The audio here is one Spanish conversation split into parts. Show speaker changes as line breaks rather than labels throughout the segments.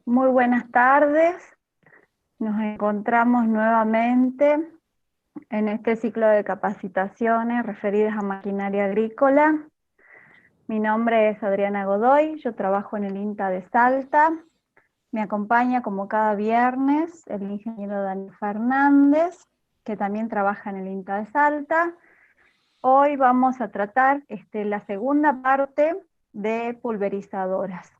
Muy buenas tardes. Nos encontramos nuevamente en este ciclo de capacitaciones referidas a maquinaria agrícola. Mi nombre es Adriana Godoy, yo trabajo en el INTA de Salta. Me acompaña como cada viernes el ingeniero Daniel Fernández, que también trabaja en el INTA de Salta. Hoy vamos a tratar la segunda parte de pulverizadoras.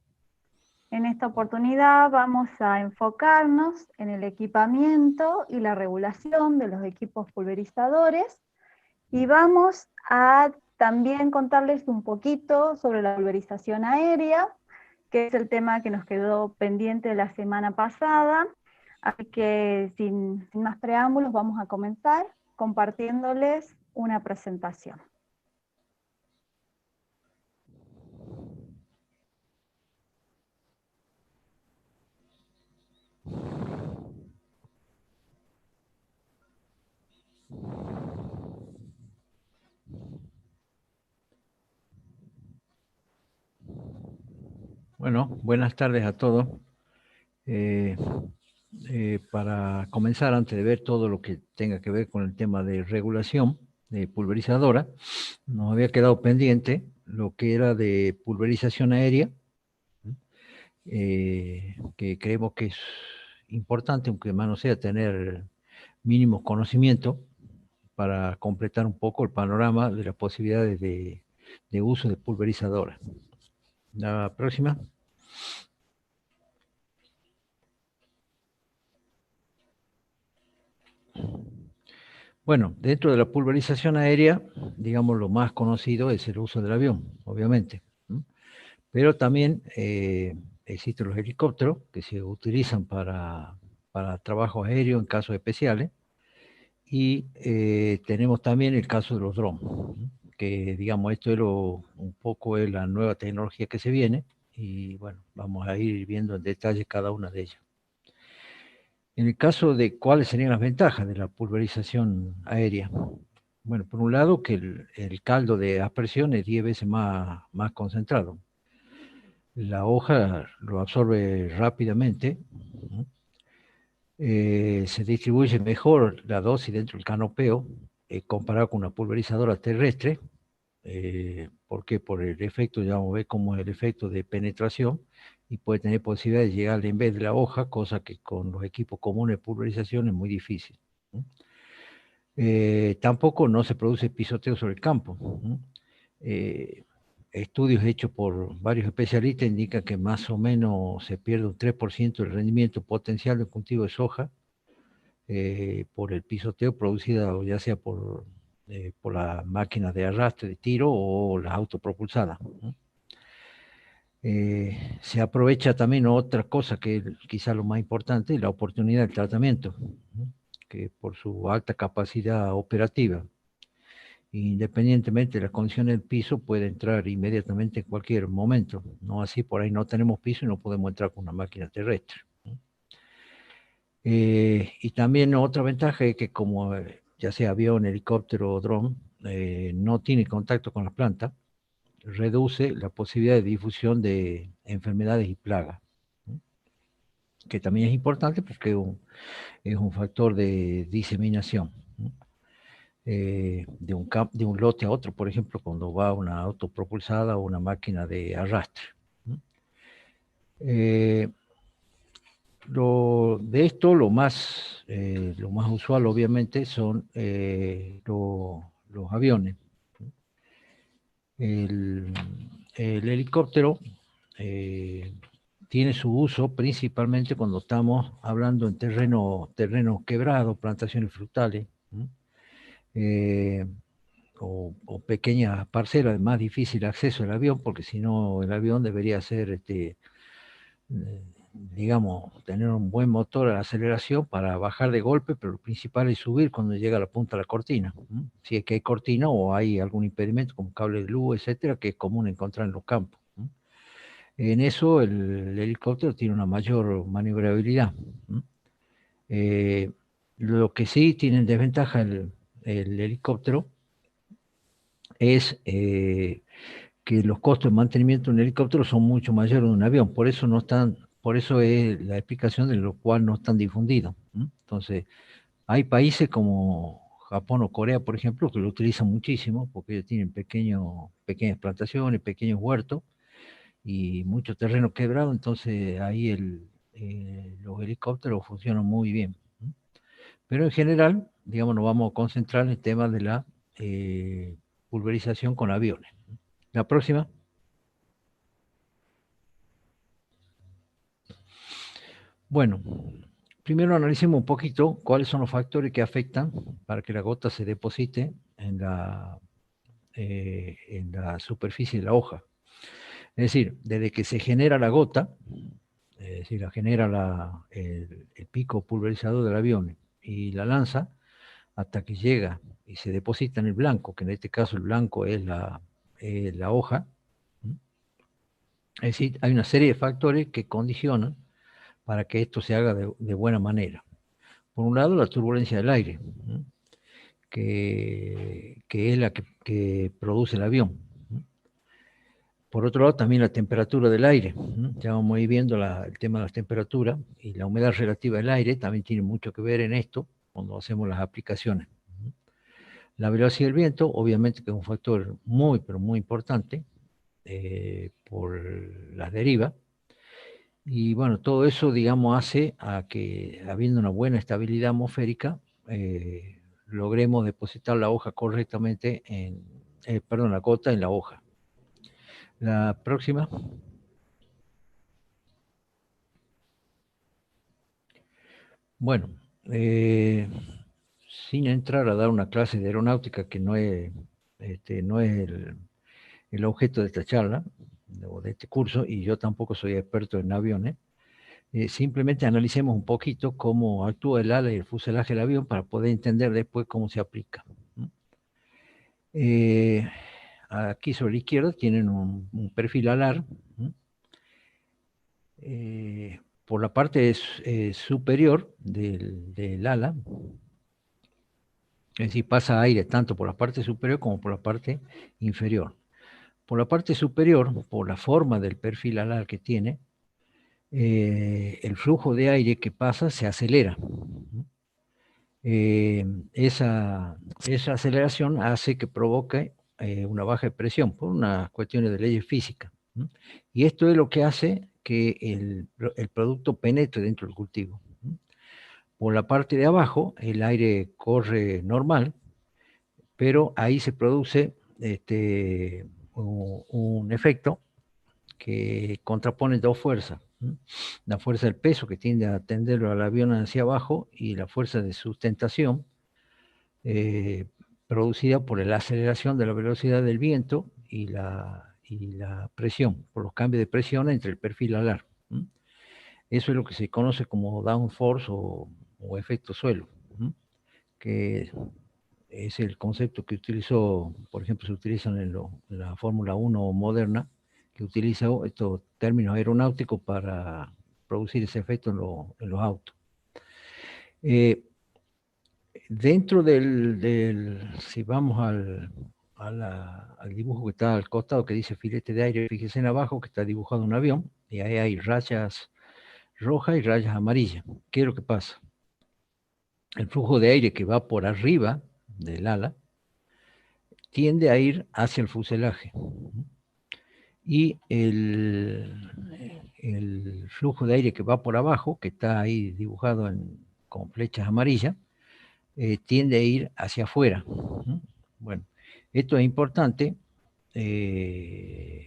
En esta oportunidad vamos a enfocarnos en el equipamiento y la regulación de los equipos pulverizadores y vamos a también contarles un poquito sobre la pulverización aérea, que es el tema que nos quedó pendiente la semana pasada. Así que sin más preámbulos vamos a comenzar compartiéndoles una presentación.
Bueno, buenas tardes a todos. Eh, para comenzar, antes de ver todo lo que tenga que ver con el tema de regulación de pulverizadora, nos había quedado pendiente lo que era de pulverización aérea, que creemos que es importante, aunque más no sea, tener mínimos conocimientos para completar un poco el panorama de las posibilidades de uso de pulverizadora. La próxima. Bueno, dentro de la pulverización aérea, digamos, lo más conocido es el uso del avión, obviamente. Pero también existen los helicópteros que se utilizan para trabajo aéreo en casos especiales. Y tenemos también el caso de los drones, que digamos, esto es un poco es la nueva tecnología que se viene. Y bueno, vamos a ir viendo en detalle cada una de ellas. En el caso de cuáles serían las ventajas de la pulverización aérea. Bueno, por un lado, que el caldo de aspersión es 10 veces más concentrado. La hoja lo absorbe rápidamente. Se distribuye mejor la dosis dentro del canopeo comparado con una pulverizadora terrestre. ¿Por qué? Por el efecto, ya vamos a ver cómo es el efecto de penetración y puede tener posibilidad de llegar en vez de la hoja, cosa que con los equipos comunes de pulverización es muy difícil. Tampoco no se produce pisoteo sobre el campo. Estudios hechos por varios especialistas indican que más o menos se pierde un 3% del rendimiento potencial del cultivo de soja por el pisoteo producido ya sea por las máquinas de arrastre de tiro o las autopropulsadas. Se aprovecha también otra cosa que es quizá lo más importante, la oportunidad del tratamiento, que por su alta capacidad operativa, independientemente de las condiciones del piso, puede entrar inmediatamente en cualquier momento. No así, por ahí no tenemos piso y no podemos entrar con una máquina terrestre. Y también otra ventaja es que como ya sea avión, helicóptero o dron, no tiene contacto con la planta, reduce la posibilidad de difusión de enfermedades y plagas, que también es importante porque es un factor de diseminación. De un lote a otro, por ejemplo, cuando va una autopropulsada o una máquina de arrastre. De esto, lo más usual, obviamente, son los aviones. El, el helicóptero tiene su uso principalmente cuando estamos hablando en terreno quebrado, plantaciones frutales, eh, o pequeñas parcelas de más difícil acceso al avión, porque si no el avión debería ser digamos, tener un buen motor a la aceleración para bajar de golpe, pero lo principal es subir cuando llega a la punta de la cortina. Si es que hay cortina o hay algún impedimento como cable de luz, etcétera, que es común encontrar en los campos. En eso el helicóptero tiene una mayor maniobrabilidad. Lo que sí tiene en desventaja el helicóptero es que los costos de mantenimiento de un helicóptero son mucho mayores de un avión, por eso no están por eso es la explicación de lo cual no están difundidos. Entonces, hay países como Japón o Corea, por ejemplo, que lo utilizan muchísimo porque ellos tienen pequeñas plantaciones, pequeños huertos y mucho terreno quebrado, entonces ahí los helicópteros funcionan muy bien. Pero en general, digamos, nos vamos a concentrar en el tema de la pulverización con aviones. La próxima. Bueno, primero analicemos un poquito cuáles son los factores que afectan para que la gota se deposite en la superficie de la hoja. Es decir, desde que se genera la gota, es decir, la genera el pico pulverizador del avión y la lanza, hasta que llega y se deposita en el blanco, que en este caso el blanco es la hoja. Es decir, hay una serie de factores que condicionan para que esto se haga de buena manera. Por un lado, la turbulencia del aire, que es la que produce el avión. Por otro lado, también la temperatura del aire. Ya vamos a ir viendo el tema de las temperaturas y la humedad relativa del aire también tiene mucho que ver en esto cuando hacemos las aplicaciones. La velocidad del viento, obviamente que es un factor muy, pero muy importante por las derivas. Y bueno, todo eso, digamos, hace a que, habiendo una buena estabilidad atmosférica, logremos depositar la hoja correctamente la gota en la hoja. La próxima. Bueno, sin entrar a dar una clase de aeronáutica que no es el objeto de esta charla o de este curso, y yo tampoco soy experto en aviones, simplemente analicemos un poquito cómo actúa el ala y el fuselaje del avión para poder entender después cómo se aplica. Aquí sobre la izquierda tienen un perfil alar. Por la parte superior del ala, es decir, pasa aire tanto por la parte superior como por la parte inferior. Por la parte superior, por la forma del perfil alar que tiene, el flujo de aire que pasa se acelera. Esa aceleración hace que provoque una baja de presión por unas cuestiones de leyes físicas. Y esto es lo que hace que el producto penetre dentro del cultivo. Por la parte de abajo, el aire corre normal, pero ahí se produce un efecto que contrapone dos fuerzas. La fuerza del peso, que tiende a tenderlo al avión hacia abajo, y la fuerza de sustentación, producida por la aceleración de la velocidad del viento y la presión, por los cambios de presión entre el perfil alar. Eso es lo que se conoce como downforce o efecto suelo, que es el concepto que utilizó, por ejemplo, se utilizan en la Fórmula 1 moderna, que utiliza estos términos aeronáuticos para producir ese efecto en los autos. Dentro si vamos al dibujo que está al costado, que dice filete de aire, fíjense en abajo que está dibujado un avión, y ahí hay rayas rojas y rayas amarillas. ¿Qué es lo que pasa? El flujo de aire que va por arriba del ala tiende a ir hacia el fuselaje. Y el flujo de aire que va por abajo, que está ahí dibujado con flechas amarillas, tiende a ir hacia afuera. Bueno, esto es importante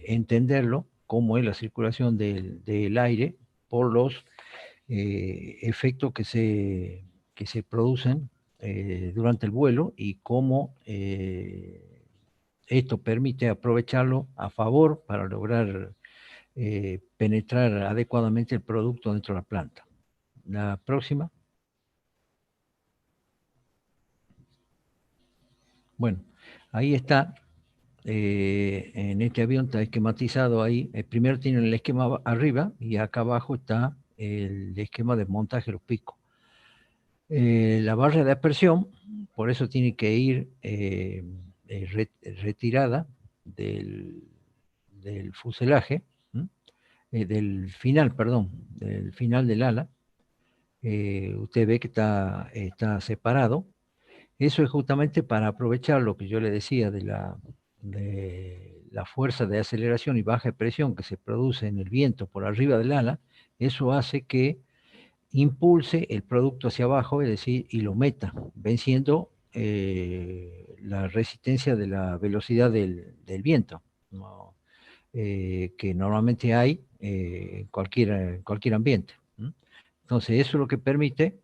entenderlo, cómo es la circulación del aire por los efectos que se producen durante el vuelo, y cómo esto permite aprovecharlo a favor para lograr penetrar adecuadamente el producto dentro de la planta. La próxima. Bueno, ahí está. En este avión está esquematizado ahí. Primero tiene el esquema arriba y acá abajo está el esquema de montaje de los picos. La barra de aspersión, por eso tiene que ir retirada del fuselaje. del final, perdón, del final del ala, usted ve que está separado. Eso es justamente para aprovechar lo que yo le decía de la fuerza de aceleración y baja presión que se produce en el viento por arriba del ala. Eso hace que impulse el producto hacia abajo, es decir, y lo meta, venciendo la resistencia de la velocidad del viento, ¿no? Que normalmente hay en cualquier ambiente. ¿No? Entonces, eso es lo que permite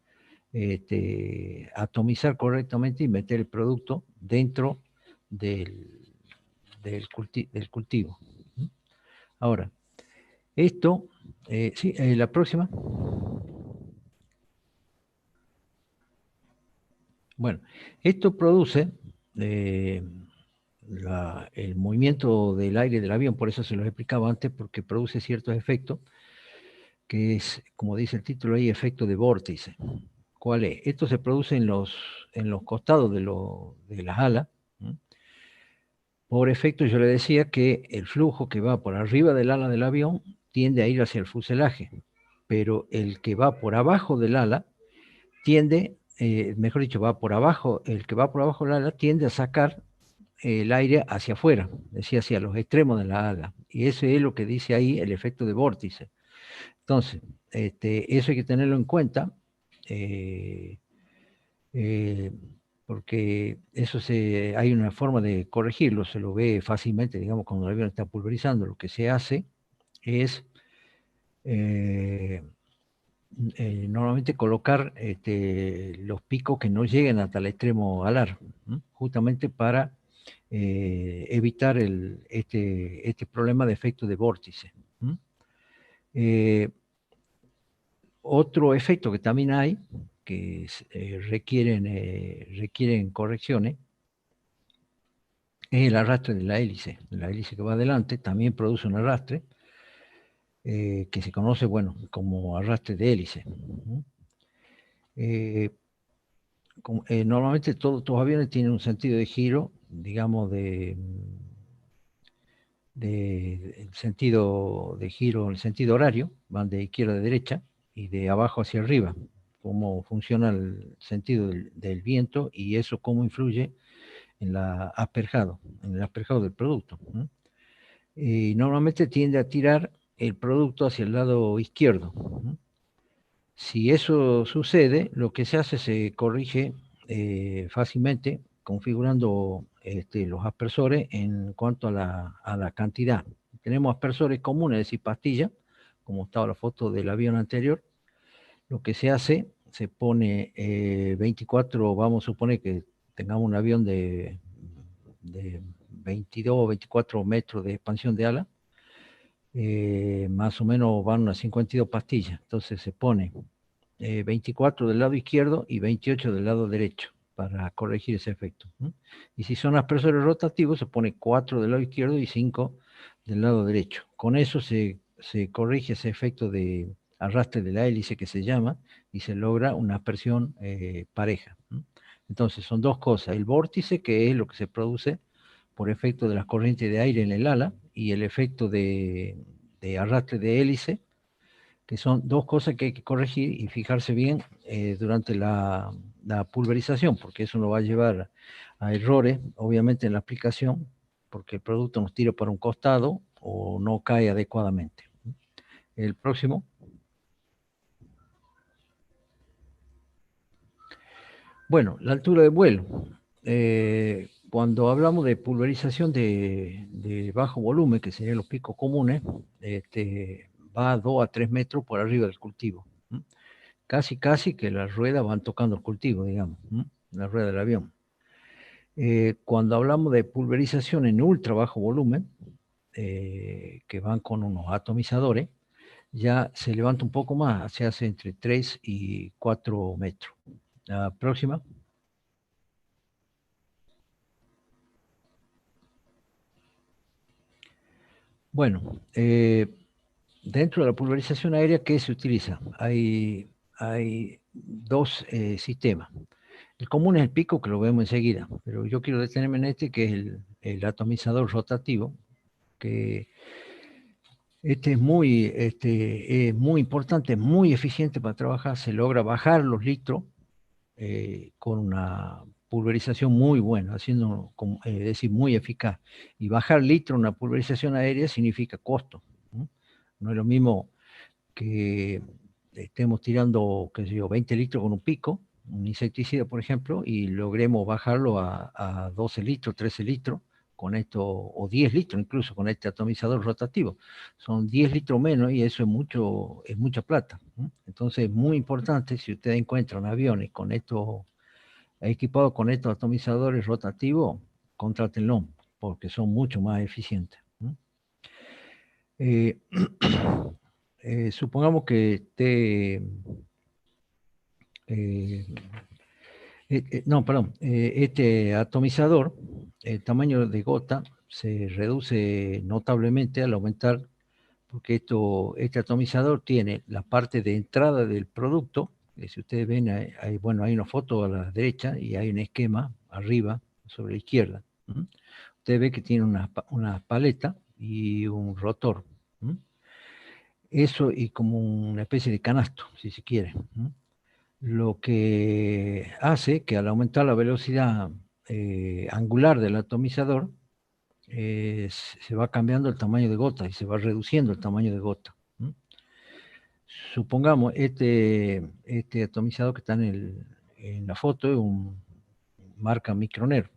atomizar correctamente y meter el producto dentro del, del cultivo. ¿No? Ahora, esto, sí, la próxima. Bueno, esto produce el movimiento del aire del avión, por eso se los explicaba antes, porque produce ciertos efectos, que es, como dice el título ahí, efecto de vórtice. ¿Cuál es? Esto se produce en los costados de las alas. ¿No? Por efecto, yo le decía que el flujo que va por arriba del ala del avión tiende a ir hacia el fuselaje, pero el que va por abajo del ala tiende, mejor dicho, va por abajo, el que va por abajo del ala tiende a sacar el aire hacia afuera, decía, hacia los extremos de la ala. Y eso es lo que dice ahí el efecto de vórtice. Entonces, eso hay que tenerlo en cuenta, porque eso hay una forma de corregirlo, se lo ve fácilmente, digamos, cuando el avión está pulverizando. Lo que se hace es normalmente colocar los picos que no lleguen hasta el extremo alar, ¿no? Justamente para evitar este problema de efecto de vórtice. ¿No? Otro efecto que también hay, que requieren correcciones, es el arrastre de la hélice. La hélice que va adelante también produce un arrastre, que se conoce, bueno, como arrastre de hélice. ¿No? Normalmente todos los aviones tienen un sentido de giro, digamos, el sentido de giro, el sentido horario, van de izquierda a derecha y de abajo hacia arriba, cómo funciona el sentido del viento y eso cómo influye en en el asperjado del producto. ¿No? Y normalmente tiende a tirar el producto hacia el lado izquierdo. ¿No? Si eso sucede, lo que se hace se corrige fácilmente configurando los aspersores en cuanto a la cantidad. Tenemos aspersores comunes, es decir, pastillas, como estaba la foto del avión anterior. Lo que se hace, se pone 24, vamos a suponer que tengamos un avión de 22 o 24 metros de expansión de ala, más o menos van unas 52 pastillas. Entonces se pone 24 del lado izquierdo y 28 del lado derecho para corregir ese efecto. ¿No? Y si son aspersores rotativos, se pone 4 del lado izquierdo y 5 del lado derecho. Con eso se corrige ese efecto de arrastre de la hélice que se llama y se logra una aspersión pareja. ¿No? Entonces son dos cosas, el vórtice, que es lo que se produce por efecto de las corrientes de aire en el ala, y el efecto de arrastre de hélice, que son dos cosas que hay que corregir y fijarse bien durante la pulverización, porque eso nos va a llevar a errores, obviamente, en la aplicación, porque el producto nos tira para un costado o no cae adecuadamente. El próximo. Bueno, la altura de vuelo. Cuando hablamos de pulverización de bajo volumen, que serían los picos comunes, va a 2 a 3 metros por arriba del cultivo. ¿No? Casi que las ruedas van tocando el cultivo, digamos, ¿no? La rueda del avión. Cuando hablamos de pulverización en ultra bajo volumen, que van con unos atomizadores, ya se levanta un poco más, se hace entre 3 y 4 metros. La próxima. Bueno, dentro de la pulverización aérea, ¿qué se utiliza? Hay dos sistemas. El común es el pico, que lo vemos enseguida, pero yo quiero detenerme en este, que es el atomizador rotativo, que Este es muy importante, muy eficiente para trabajar. Se logra bajar los litros con una pulverización muy buena, haciendo, es decir, muy eficaz. Y bajar litros en una pulverización aérea significa costo. ¿No? No es lo mismo que estemos tirando, qué sé yo, 20 litros con un pico, un insecticida, por ejemplo, y logremos bajarlo a 12 litros, 13 litros, con esto, o 10 litros incluso, con este atomizador rotativo. Son 10 litros menos y eso es mucha plata. ¿No? Entonces es muy importante, si ustedes encuentran aviones con estos, equipados con estos atomizadores rotativos, contrátenlo, porque son mucho más eficientes. ¿No? Eh, supongamos que esté, eh, no, perdón, este atomizador, el tamaño de gota se reduce notablemente al aumentar, porque este atomizador tiene la parte de entrada del producto, que si ustedes ven, bueno, hay una foto a la derecha y hay un esquema arriba, sobre la izquierda. ¿Mm? Usted ve que tiene una paleta y un rotor. ¿Mm? Eso y como una especie de canasto, si se quiere. ¿Mm? Lo que hace que al aumentar la velocidad angular del atomizador, se va cambiando el tamaño de gota y se va reduciendo el tamaño de gota. ¿Mm? Supongamos, este atomizador que está en la foto es un marca Microner.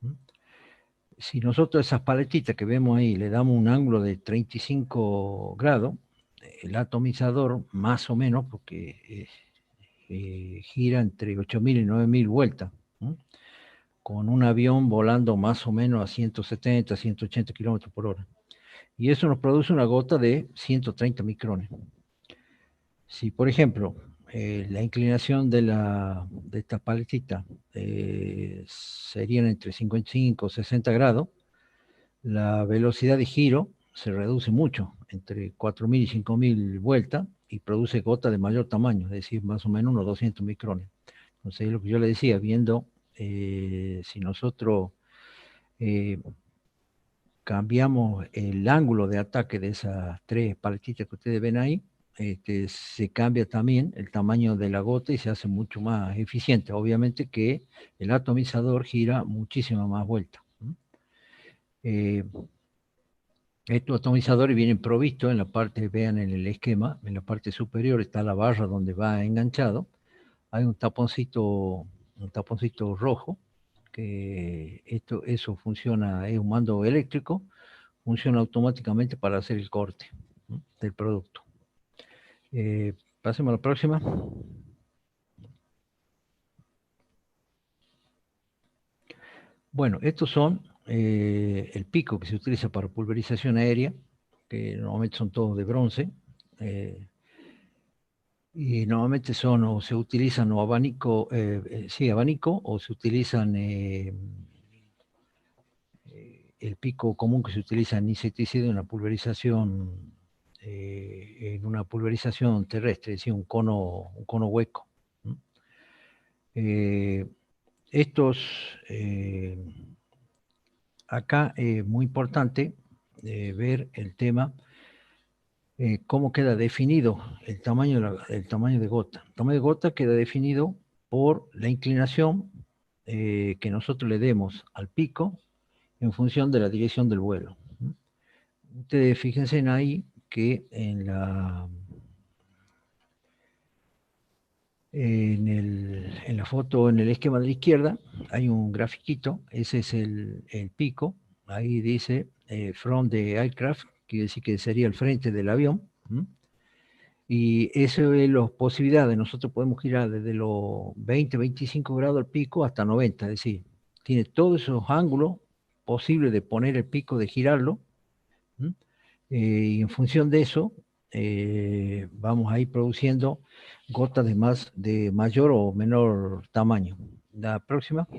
¿Mm? Si nosotros esas paletitas que vemos ahí le damos un ángulo de 35 grados, el atomizador más o menos, porque gira entre 8.000 y 9.000 vueltas, ¿no? Con un avión volando más o menos a 170, 180 kilómetros por hora. Y eso nos produce una gota de 130 micrones. Si, por ejemplo, la inclinación de esta paletita serían entre 55 y 60 grados, la velocidad de giro se reduce mucho, entre 4.000 y 5.000 vueltas, y produce gotas de mayor tamaño, es decir, más o menos unos 200 micrones. Entonces, lo que yo le decía, viendo si nosotros eh, cambiamos el ángulo de ataque de esas tres paletitas que ustedes ven ahí, se cambia también el tamaño de la gota y se hace mucho más eficiente. Obviamente que el atomizador gira muchísimo más vueltas. Eh, Estos atomizadores vienen provistos en la parte, vean en el esquema, en la parte superior está la barra donde va enganchado. Hay un taponcito rojo, que eso funciona, es un mando eléctrico, funciona automáticamente para hacer el corte, ¿no?, del producto. Pasemos a la próxima. Bueno, estos son el pico que se utiliza para pulverización aérea, que normalmente son todos de bronce. Y normalmente son o se utilizan o abanico, sí, abanico, o se utilizan el pico común que se utiliza en insecticida en una pulverización terrestre, es decir, un cono hueco. Eh, estos, acá es muy importante ver el tema, cómo queda definido el tamaño de gota. El tamaño de gota queda definido por la inclinación que nosotros le demos al pico en función de la dirección del vuelo. Ustedes fíjense en ahí que en la foto, en el esquema de la izquierda, hay un grafiquito, ese es el pico, ahí dice from the aircraft, quiere decir que sería el frente del avión. Y eso es la posibilidad, nosotros podemos girar desde los 20, 25 grados al pico hasta 90, es decir, tiene todos esos ángulos posibles de poner el pico, de girarlo. Y en función de eso, vamos a ir produciendo gotas de mayor o menor tamaño. La próxima.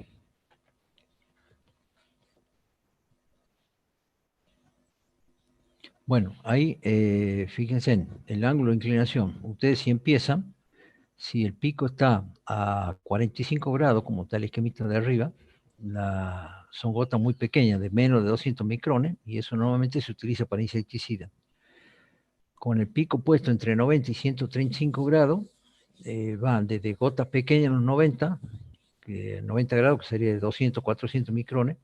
Bueno, ahí fíjense en el ángulo de inclinación. Ustedes si empiezan, si el pico está a 45 grados, como está el esquemita de arriba, son gotas muy pequeñas, de menos de 200 micrones, y eso normalmente se utiliza para insecticida. con el pico puesto entre 90 y 135 grados, van desde gotas pequeñas en los 90 grados, que sería de 200, 400 micrones,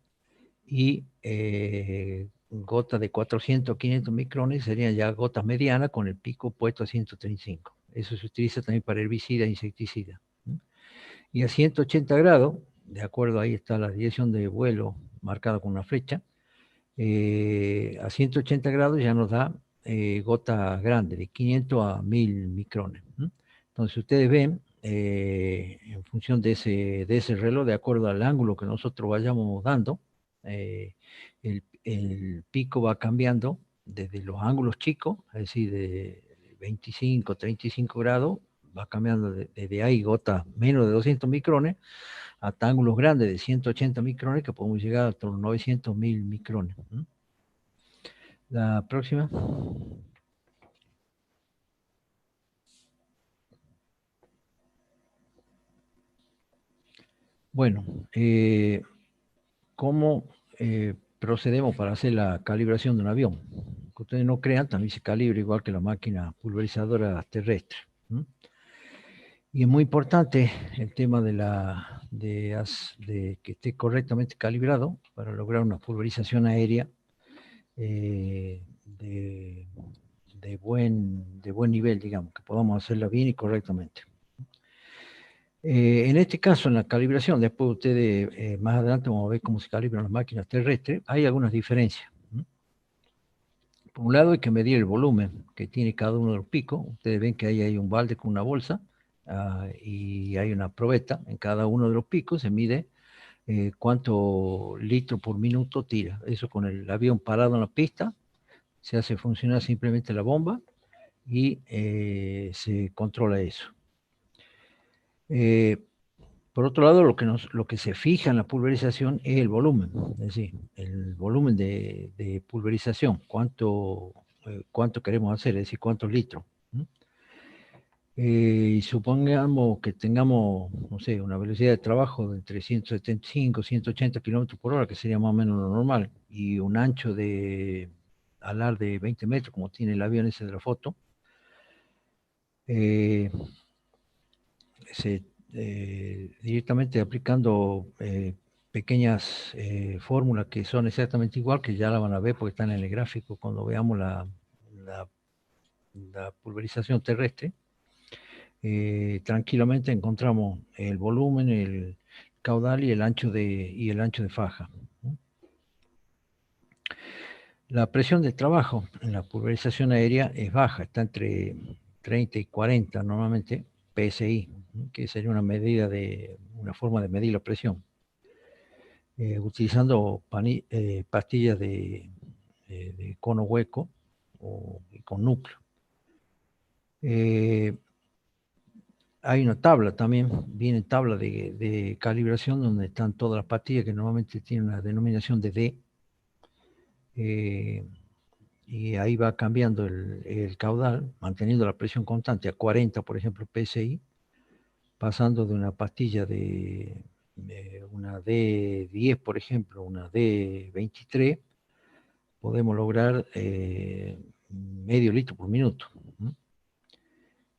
y gotas de 400, 500 micrones serían ya gotas medianas con el pico puesto a 135. Eso se utiliza también para herbicidas e insecticidas. Y a 180 grados, de acuerdo, ahí está la dirección de vuelo marcada con una flecha, a 180 grados ya nos da gotas grandes, de 500 a 1000 micrones. Entonces ustedes ven, en función de ese reloj, de acuerdo al ángulo que nosotros vayamos dando, el pico va cambiando desde los ángulos chicos, es decir, de 25, 35 grados, va cambiando desde ahí gotas menos de 200 micrones, hasta ángulos grandes de 180 micrones, que podemos llegar hasta los 900, 1000 micrones. La próxima. Bueno, ¿cómo procedemos para hacer la calibración de un avión? Que ustedes no crean, también se calibra igual que la máquina pulverizadora terrestre. Y es muy importante el tema de que esté correctamente calibrado para lograr una pulverización aérea de buen nivel, digamos, que podamos hacerla bien y correctamente. En este caso, en la calibración, después ustedes más adelante vamos a ver cómo se calibran las máquinas terrestres, hay algunas diferencias. Por un lado hay que medir el volumen que tiene cada uno de los picos. Ustedes ven que ahí hay un balde con una bolsa y hay una probeta en cada uno de los picos, se mide cuánto litro por minuto tira. Eso con el avión parado en la pista, se hace funcionar simplemente la bomba y se controla eso. Por otro lado, lo que se fija en la pulverización es el volumen, es decir, el volumen de pulverización, cuánto queremos hacer, es decir, cuántos litros. Y supongamos que tengamos, no sé, una velocidad de trabajo de entre 175, 180 kilómetros por hora, que sería más o menos lo normal, y un ancho de alar de 20 metros, como tiene el avión ese de la foto, directamente aplicando pequeñas fórmulas que son exactamente igual, que ya la van a ver porque están en el gráfico cuando veamos la pulverización terrestre. Tranquilamente encontramos el volumen, el caudal y el ancho de faja. La presión de trabajo en la pulverización aérea es baja, está entre 30 y 40 normalmente PSI, que sería una forma de medir la presión, utilizando pastillas de cono hueco o con núcleo. Hay una tabla también, viene tabla de calibración donde están todas las pastillas que normalmente tienen la denominación de D. Y ahí va cambiando el caudal, manteniendo la presión constante a 40, por ejemplo, PSI, pasando de una pastilla de una D10, por ejemplo, una D23, podemos lograr medio litro por minuto.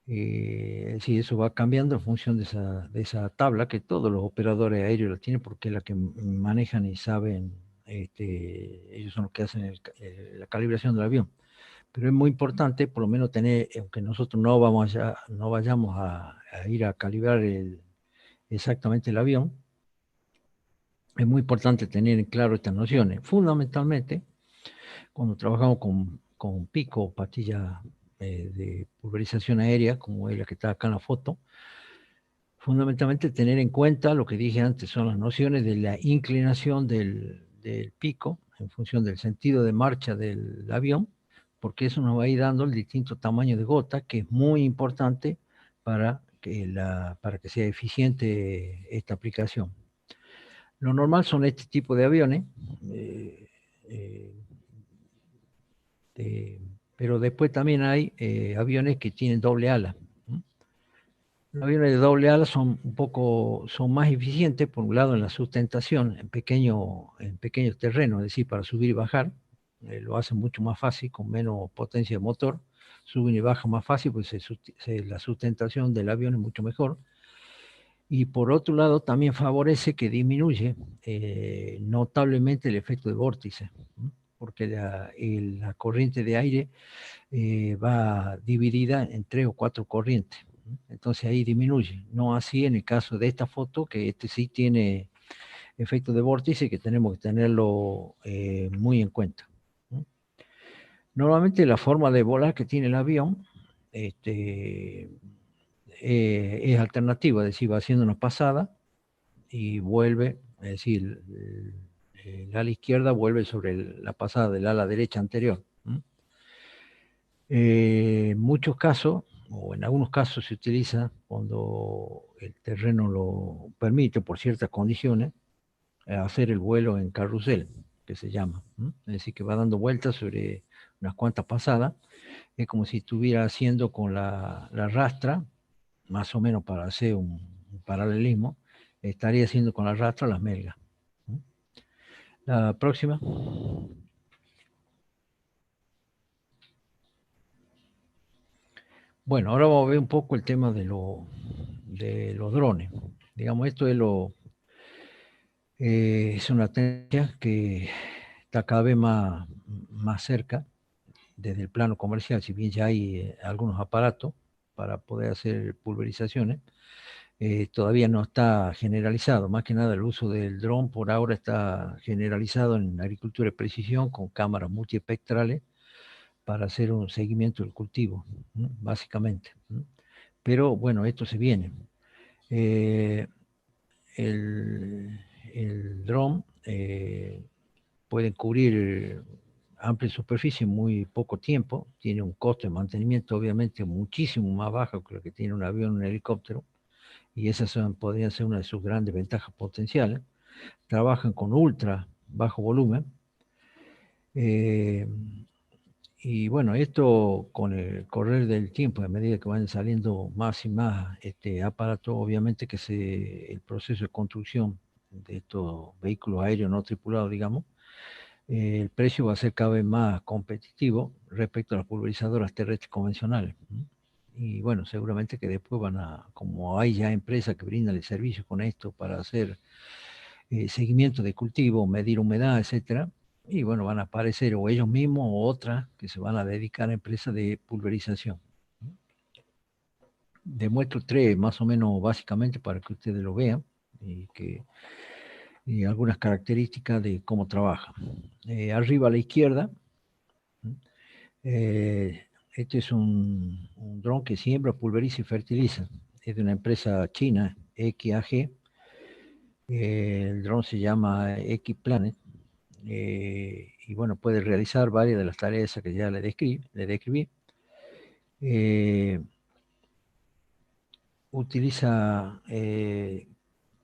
Sí, eso va cambiando en función de esa tabla que todos los operadores aéreos la tienen porque es la que manejan y saben, ellos son los que hacen la calibración del avión. Pero es muy importante por lo menos tener, aunque nosotros no vayamos a ir a calibrar exactamente el avión, es muy importante tener en claro estas nociones. Fundamentalmente, cuando trabajamos con pico o pastilla de pulverización aérea, como es la que está acá en la foto, fundamentalmente tener en cuenta lo que dije antes, son las nociones de la inclinación del pico en función del sentido de marcha del avión, porque eso nos va a ir dando el distinto tamaño de gota, que es muy importante para que sea eficiente esta aplicación. Lo normal son este tipo de aviones, pero después también hay aviones que tienen doble ala. Los aviones de doble ala son más eficientes, por un lado, en la sustentación en pequeños terrenos, es decir, para subir y bajar, lo hace mucho más fácil, con menos potencia de motor, suben y bajan más fácil, pues la sustentación del avión es mucho mejor. Y por otro lado, también favorece que disminuye notablemente el efecto de vórtice, ¿no? Porque la corriente de aire va dividida en 3 o 4 corrientes, ¿no? Entonces ahí disminuye. No así en el caso de esta foto, que este sí tiene efecto de vórtice, que tenemos que tenerlo muy en cuenta, ¿no? Normalmente la forma de volar que tiene el avión es alternativa, es decir, va haciendo una pasada y vuelve, es decir, el ala izquierda vuelve sobre la pasada del ala derecha anterior. En muchos casos, o en algunos casos, se utiliza cuando el terreno lo permite, por ciertas condiciones, hacer el vuelo en carrusel, que se llama. Es decir, que va dando vueltas sobre unas cuantas pasadas. Es como si estuviera haciendo con la rastra, más o menos para hacer un paralelismo, estaría haciendo con la rastra las melgas. La próxima. Bueno, ahora vamos a ver un poco el tema de los drones. Digamos, esto es una tendencia que está cada vez más cerca desde el plano comercial, si bien ya hay algunos aparatos para poder hacer pulverizaciones, todavía no está generalizado. Más que nada el uso del dron por ahora está generalizado en agricultura de precisión con cámaras multiespectrales para hacer un seguimiento del cultivo, ¿no? Básicamente, ¿no? Pero bueno, esto se viene. Eh, el dron puede cubrir amplia superficie en muy poco tiempo, tiene un costo de mantenimiento obviamente muchísimo más bajo que lo que tiene un avión o un helicóptero, y esas podrían ser una de sus grandes ventajas potenciales. Trabajan con ultra bajo volumen. Y bueno, esto con el correr del tiempo, a medida que van saliendo más y más aparatos, obviamente que el proceso de construcción de estos vehículos aéreos no tripulados, digamos, el precio va a ser cada vez más competitivo respecto a las pulverizadoras terrestres convencionales, ¿no? Y bueno, seguramente que después como hay ya empresas que brindan el servicio con esto para hacer seguimiento de cultivo, medir humedad, etcétera, y bueno, van a aparecer o ellos mismos o otras que se van a dedicar a empresas de pulverización. Demuestro 3 más o menos básicamente para que ustedes lo vean y algunas características de cómo trabaja. Arriba a la izquierda, este es un dron que siembra, pulveriza y fertiliza. Es de una empresa china, XAG. El dron se llama X-Planet. Y bueno, puede realizar varias de las tareas que ya le describí.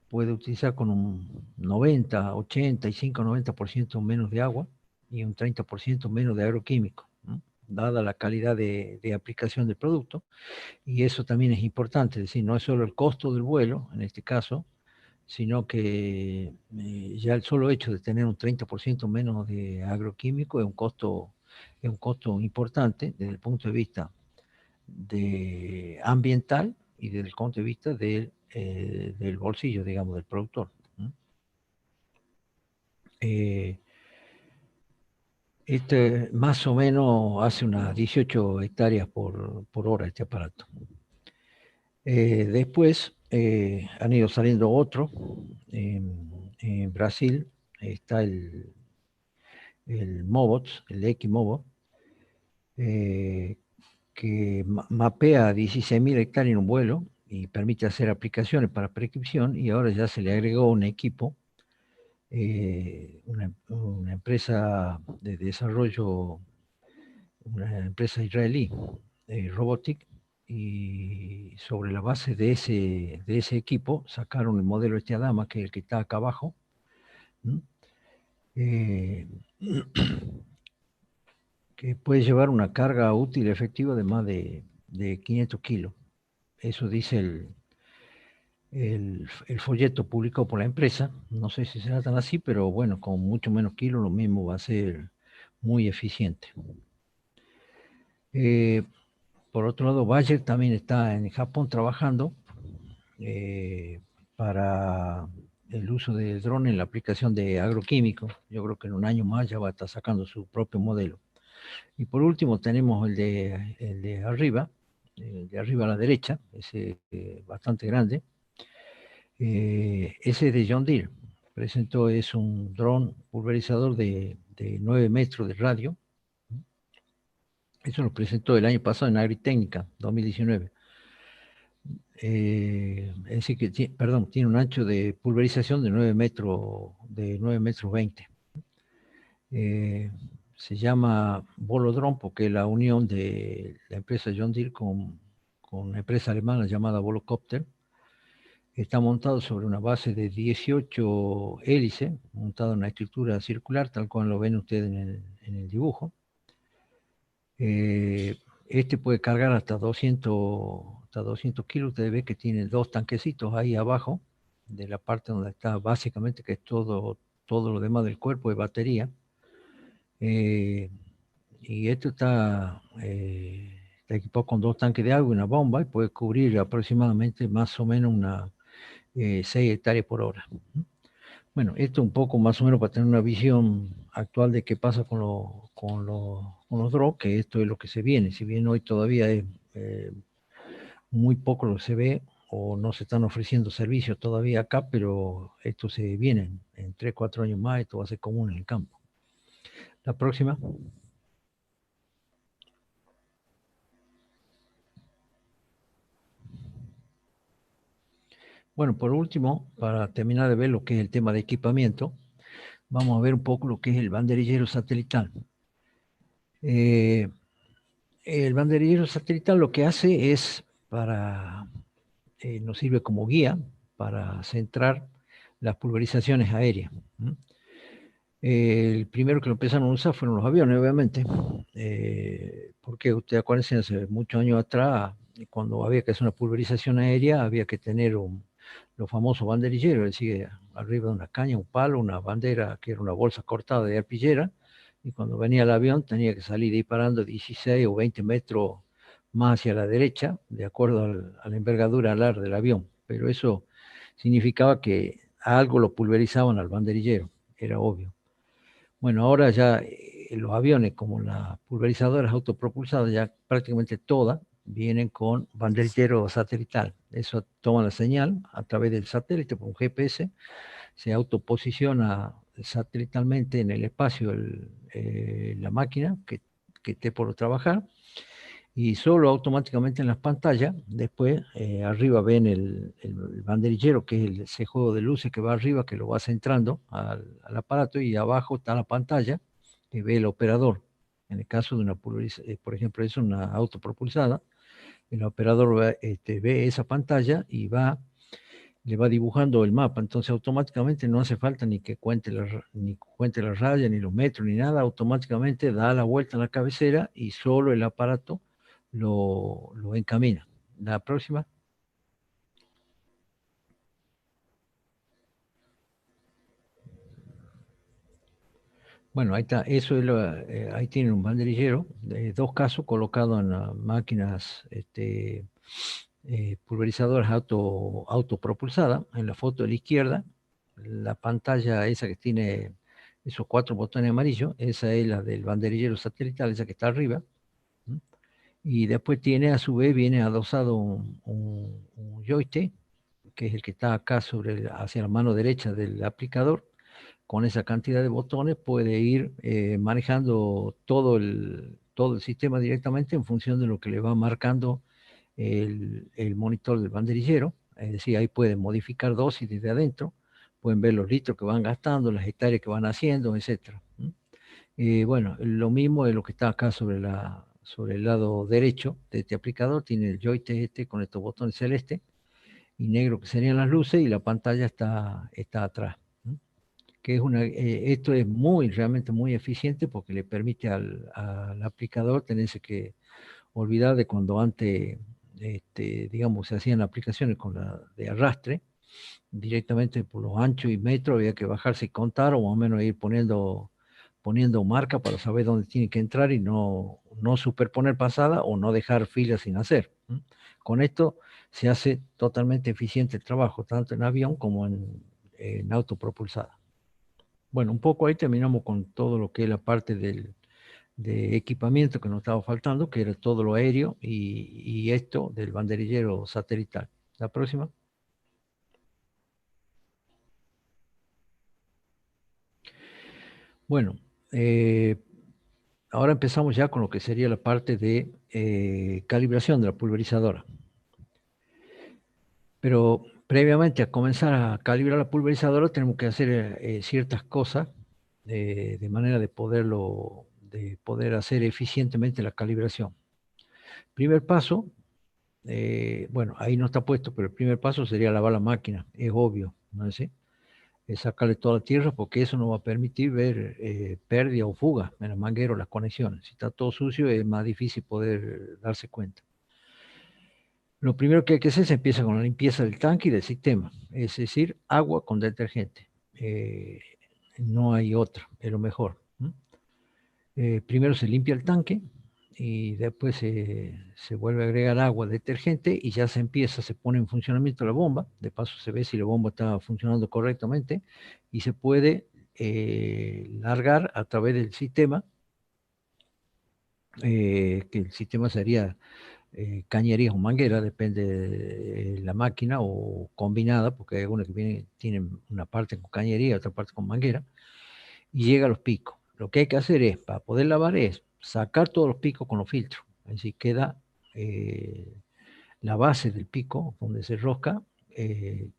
Puede utilizar con un 90, 85, 90% menos de agua y un 30% menos de agroquímico, ¿no? Dada la calidad de aplicación del producto. Y eso también es importante, es decir, no es solo el costo del vuelo, en este caso, sino que ya el solo hecho de tener un 30% menos de agroquímico es un costo importante desde el punto de vista ambiental y desde el punto de vista del bolsillo, digamos, del productor. Este más o menos hace unas 18 hectáreas por hora este aparato. Después han ido saliendo otros. En Brasil está el Mobots, el X-Mobot, que mapea 16.000 hectáreas en un vuelo y permite hacer aplicaciones para prescripción, y ahora ya se le agregó un equipo, una empresa de desarrollo, una empresa israelí, Robotic, y sobre la base de ese equipo sacaron el modelo Adama, que es el que está acá abajo, que puede llevar una carga útil efectiva de más de 500 kilos. Eso dice el folleto publicado por la empresa. No sé si será tan así, pero bueno, con mucho menos kilos lo mismo va a ser muy eficiente. Por otro lado, Bayer también está en Japón trabajando para el uso del dron en la aplicación de agroquímicos. Yo creo que en un año más ya va a estar sacando su propio modelo. Y por último tenemos el de arriba, el de arriba a la derecha, ese bastante grande. Ese de John Deere. Presentó, es un dron pulverizador de 9 metros de radio. Eso lo presentó el año pasado en Agritécnica, 2019. Es decir que, perdón, tiene un ancho de pulverización de 9 metros 20. Se llama Volodrone porque es la unión de la empresa John Deere con una empresa alemana llamada Volocopter. Está montado sobre una base de 18 hélices, montado en una estructura circular, tal cual lo ven ustedes en el dibujo. Este puede cargar hasta 200 kilos. Ustedes ven que tiene dos tanquecitos ahí abajo, de la parte donde está básicamente, que es todo lo demás del cuerpo de batería. Y esto está equipado con 2 tanques de agua y una bomba, y puede cubrir aproximadamente más o menos unas 6 hectáreas por hora. Bueno, esto un poco más o menos para tener una visión actual de qué pasa con los drones, que esto es lo que se viene. Si bien hoy todavía es muy poco lo que se ve, o no se están ofreciendo servicios todavía acá, pero esto se viene en 3, 4 años más, esto va a ser común en el campo. La próxima. Bueno, por último, para terminar de ver lo que es el tema de equipamiento, vamos a ver un poco lo que es el banderillero satelital. El banderillero satelital lo que hace es nos sirve como guía para centrar las pulverizaciones aéreas. El primero que lo empezaron a usar fueron los aviones, obviamente, porque ustedes acuérdense, hace muchos años atrás, cuando había que hacer una pulverización aérea, había que tener los famosos banderilleros, es decir, arriba de una caña, un palo, una bandera que era una bolsa cortada de arpillera, y cuando venía el avión tenía que salir disparando 16 o 20 metros más hacia la derecha, de acuerdo a la envergadura alar del avión. Pero eso significaba que algo lo pulverizaban al banderillero, era obvio. Bueno, ahora ya los aviones, como las pulverizadoras autopropulsadas, ya prácticamente todas vienen con banderillero satelital. Eso toma la señal a través del satélite por un GPS, se autoposiciona satelitalmente en el espacio la máquina que esté por trabajar, y solo automáticamente en las pantallas, después arriba ven el banderillero, que es ese juego de luces que va arriba, que lo va centrando al aparato, y abajo está la pantalla que ve el operador. En el caso de una por ejemplo, es una autopropulsada, el operador ve esa pantalla y le va dibujando el mapa. Entonces automáticamente no hace falta ni que ni cuente la raya, ni los metros, ni nada. Automáticamente da la vuelta en la cabecera y solo el aparato lo encamina. La próxima. Bueno, ahí está, eso es ahí tienen un banderillero de 2 casos colocado en máquinas pulverizadoras autopropulsadas. En la foto de la izquierda, la pantalla esa que tiene esos 4 botones amarillos, esa es la del banderillero satelital, esa que está arriba. Y después tiene, a su vez, viene adosado un joystick, que es el que está acá hacia la mano derecha del aplicador. Con esa cantidad de botones puede ir manejando todo el sistema directamente en función de lo que le va marcando el monitor del banderillero. Es decir, ahí pueden modificar dosis desde adentro, pueden ver los litros que van gastando, las hectáreas que van haciendo, etc. Bueno, lo mismo es lo que está acá sobre el lado derecho de este aplicador. Tiene el joystick con estos botones celeste y negro que serían las luces, y la pantalla está atrás. Que esto es realmente muy eficiente, porque le permite al aplicador tenerse que olvidar de cuando antes, digamos, se hacían aplicaciones de arrastre, directamente por los anchos y metros había que bajarse y contar, o más o menos ir poniendo marca para saber dónde tiene que entrar y no superponer pasada o no dejar filas sin hacer. Con esto se hace totalmente eficiente el trabajo, tanto en avión como en autopropulsada. Bueno, un poco ahí terminamos con todo lo que es la parte de equipamiento que nos estaba faltando, que era todo lo aéreo y esto del banderillero satelital. La próxima. Bueno, ahora empezamos ya con lo que sería la parte de calibración de la pulverizadora. Pero previamente a comenzar a calibrar la pulverizadora tenemos que hacer ciertas cosas de manera de poder hacer eficientemente la calibración. Primer paso, bueno, ahí no está puesto, pero el primer paso sería lavar la máquina, es obvio, ¿no es así? Es sacarle toda la tierra porque eso nos va a permitir ver pérdida o fuga en el manguero, las conexiones. Si está todo sucio es más difícil poder darse cuenta. Lo primero que hay que hacer se empieza con la limpieza del tanque y del sistema, es decir, agua con detergente. No hay otra, es lo mejor. Primero se limpia el tanque y después se vuelve a agregar agua, detergente y ya se pone en funcionamiento la bomba. De paso se ve si la bomba está funcionando correctamente y se puede largar a través del sistema, que el sistema sería cañerías o manguera, depende de la máquina o combinada, porque hay algunas que tienen una parte con cañería, otra parte con manguera, y llega a los picos. Lo que hay que hacer es, para poder lavar, es sacar todos los picos con los filtros. Es decir, queda la base del pico, donde se rosca,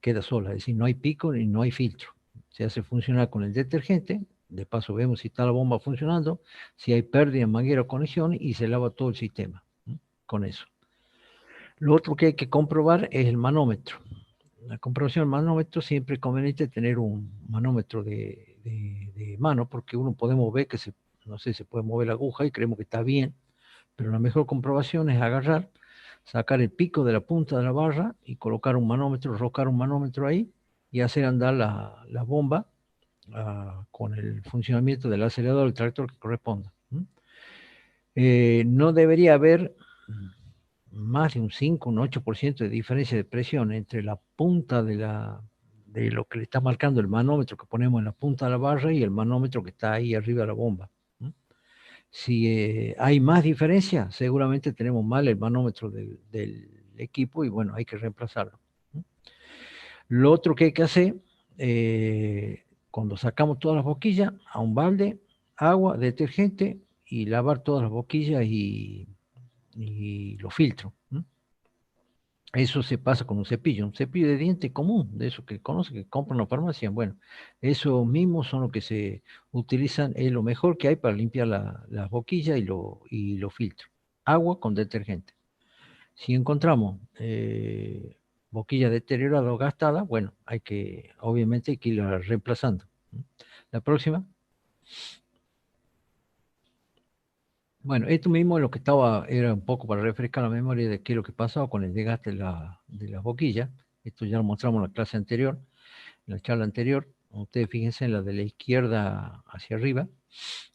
queda sola. Es decir, no hay pico y no hay filtro. Se hace funcionar con el detergente. De paso vemos si está la bomba funcionando, si hay pérdida en manguera o conexión y se lava todo el sistema con eso. Lo otro que hay que comprobar es el manómetro. La comprobación del manómetro siempre es conveniente tener un manómetro de mano, porque uno podemos ver que no sé, se puede mover la aguja y creemos que está bien, pero la mejor comprobación es agarrar, sacar el pico de la punta de la barra y colocar un manómetro, roscar un manómetro ahí y hacer andar la bomba con el funcionamiento del acelerador del tractor que corresponda. No debería haber más de un 5, un 8% de diferencia de presión entre la punta de lo que le está marcando el manómetro que ponemos en la punta de la barra y el manómetro que está ahí arriba de la bomba. Si hay más diferencia, seguramente tenemos mal el manómetro del equipo y bueno, hay que reemplazarlo. Lo otro que hay que hacer, cuando sacamos todas las boquillas, a un balde, agua, detergente y lavar todas las boquillas y los filtros. Eso se pasa con un cepillo de diente común, de eso que conoce, que compran en la farmacia. Bueno, esos mismos son los que se utilizan, es lo mejor que hay para limpiar las boquillas y los filtros. Agua con detergente. Si encontramos boquilla deteriorada o gastada, bueno, obviamente hay que irla reemplazando. La próxima. Bueno, esto mismo es lo que era un poco para refrescar la memoria de qué es lo que pasaba con el desgaste de la boquilla. Esto ya lo mostramos en la clase anterior, en la charla anterior. Ustedes fíjense en la de la izquierda hacia arriba.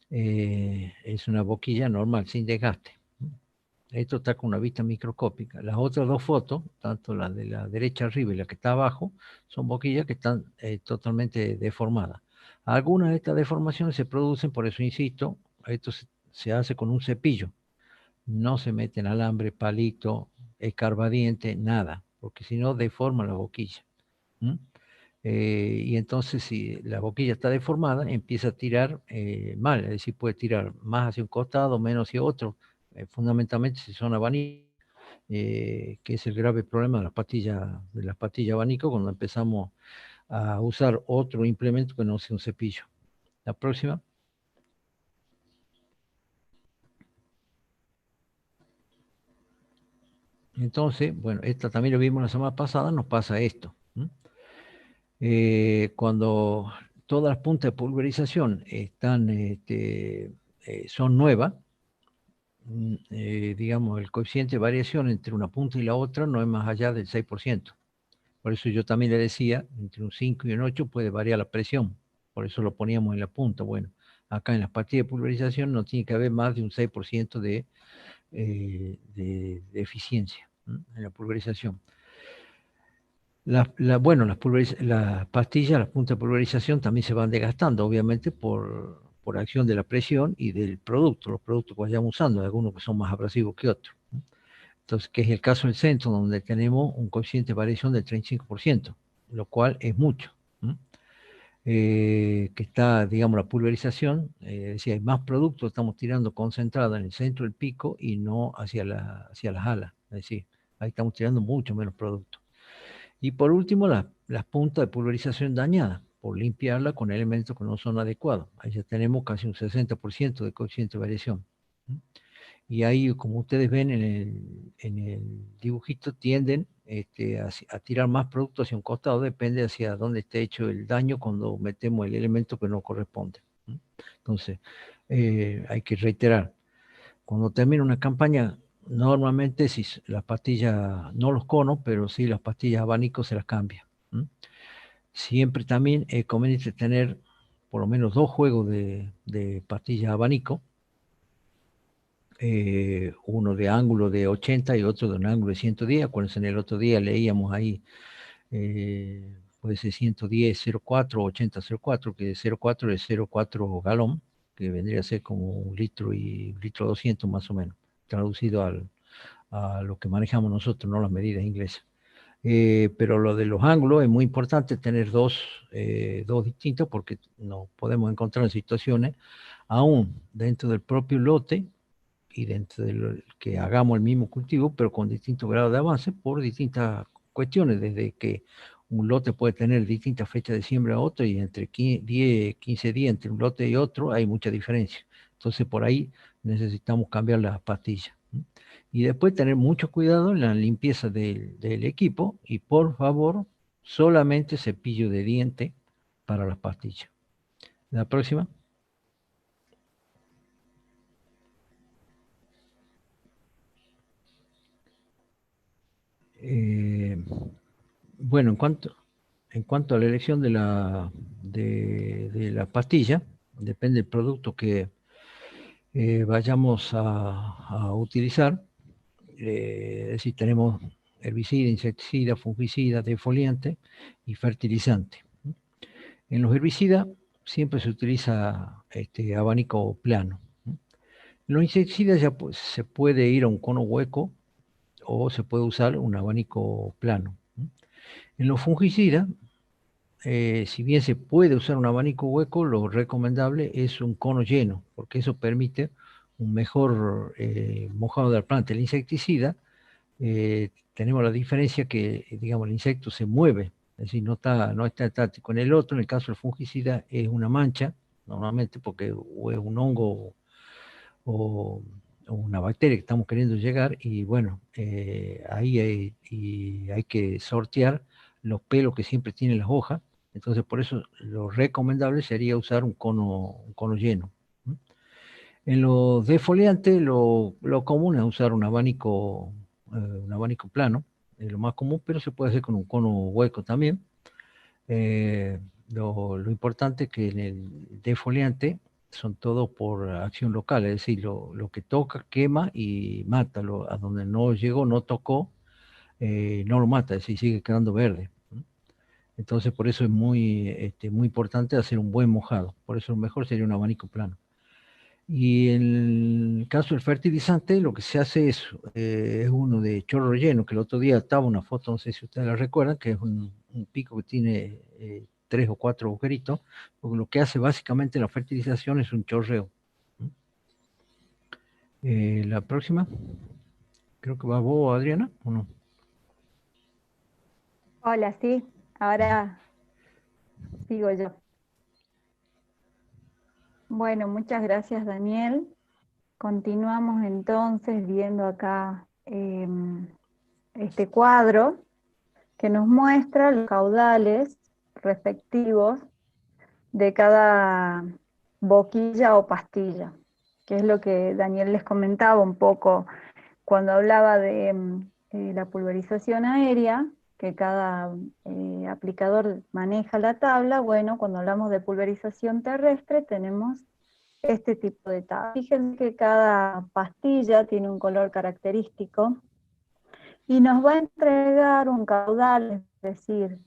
Es una boquilla normal, sin desgaste. Esto está con una vista microscópica. Las otras dos fotos, tanto la de la derecha arriba y la que está abajo, son boquillas que están totalmente deformadas. Algunas de estas deformaciones se producen, por eso insisto, esto se hace con un cepillo. No se meten alambre, palito, escarbadiente, nada, porque si no deforma la boquilla. Y entonces si la boquilla está deformada, empieza a tirar mal, es decir, puede tirar más hacia un costado, menos hacia otro, fundamentalmente si son abanicos, que es el grave problema de las pastillas abanico cuando empezamos a usar otro implemento que no sea un cepillo. La próxima. Entonces, bueno, esta también lo vimos la semana pasada, nos pasa esto. Cuando todas las puntas de pulverización son nuevas, digamos, el coeficiente de variación entre una punta y la otra no es más allá del 6%. Por eso yo también le decía, entre un 5 y un 8 puede variar la presión. Por eso lo poníamos en la punta. Bueno, acá en las pastillas de pulverización no tiene que haber más de un 6% de eficiencia en la pulverización. Bueno, las pastillas, las puntas de pulverización también se van desgastando, obviamente, por acción de la presión y del producto, los productos que vayamos usando, algunos que son más abrasivos que otros. Entonces, que es el caso del centro, donde tenemos un coeficiente de variación del 35%, lo cual es mucho. Que está, digamos, la pulverización, es decir, hay más productos, estamos tirando concentrado en el centro del pico y no hacia las alas, es decir, ahí estamos tirando mucho menos productos. Y por último, las puntas de pulverización dañadas, por limpiarla con elementos que no son adecuados. Ahí ya tenemos casi un 60% de coeficiente de variación. Y ahí, como ustedes ven en el dibujito, tienden a tirar más productos hacia un costado, depende hacia dónde esté hecho el daño cuando metemos el elemento que no corresponde. Entonces, hay que reiterar, cuando termina una campaña, normalmente si las pastillas, no los conos, pero sí las pastillas abanico se las cambia. Siempre también es conveniente tener por lo menos 2 juegos de pastillas abanico, uno de ángulo de 80 y otro de un ángulo de 110. Acuérdense, en el otro día leíamos ahí, puede ser 110, 0,4, 80, 0,4, que 0,4 es 0,4 galón, que vendría a ser como un litro y litro 200 más o menos, traducido a lo que manejamos nosotros, no las medidas inglesas. Pero lo de los ángulos es muy importante tener dos distintos, porque nos podemos encontrar en situaciones, aún dentro del propio lote y dentro de que hagamos el mismo cultivo, pero con distintos grados de avance por distintas cuestiones, desde que un lote puede tener distintas fechas de siembra a otro, y entre 10, 15 días entre un lote y otro hay mucha diferencia. Entonces por ahí necesitamos cambiar las pastillas. Y después tener mucho cuidado en la limpieza del equipo, y por favor, solamente cepillo de diente para las pastillas. La próxima. Bueno, en cuanto a la elección de la pastilla, depende del producto que vayamos a utilizar. Es decir, tenemos herbicida, insecticida, fungicida, defoliante y fertilizante. En los herbicidas siempre se utiliza abanico plano. En los insecticidas ya se puede ir a un cono hueco o se puede usar un abanico plano. En los fungicidas, si bien se puede usar un abanico hueco, lo recomendable es un cono lleno, porque eso permite un mejor mojado de la planta. El insecticida, tenemos la diferencia que, digamos, el insecto se mueve, es decir, no está estático. En el otro, en el caso del fungicida, es una mancha, normalmente porque o es un hongo o una bacteria que estamos queriendo llegar, y bueno, ahí hay que sortear los pelos que siempre tienen las hojas. Entonces, por eso lo recomendable sería usar un cono lleno. En los defoliantes, lo común es usar un abanico plano, es lo más común, pero se puede hacer con un cono hueco también. Eh, lo importante es que en el defoliante son todos por acción local, es decir, lo que toca, quema y mata. A donde no llegó, no tocó, no lo mata, es decir, sigue quedando verde. Entonces, por eso es muy importante hacer un buen mojado. Por eso lo mejor sería un abanico plano. Y en el caso del fertilizante, lo que se hace es uno de chorro relleno, que el otro día estaba una foto, no sé si ustedes la recuerdan, que es un pico que tiene 3 o 4 agujeritos, porque lo que hace básicamente la fertilización es un chorreo. La próxima, creo que va vos, Adriana, ¿o no?
Hola, sí, ahora sigo yo. Bueno, muchas gracias, Daniel. Continuamos entonces viendo acá este cuadro que nos muestra los caudales respectivos de cada boquilla o pastilla, que es lo que Daniel les comentaba un poco cuando hablaba de la pulverización aérea, que cada aplicador maneja la tabla. Bueno, cuando hablamos de pulverización terrestre tenemos este tipo de tabla. Fíjense que cada pastilla tiene un color característico y nos va a entregar un caudal, es decir,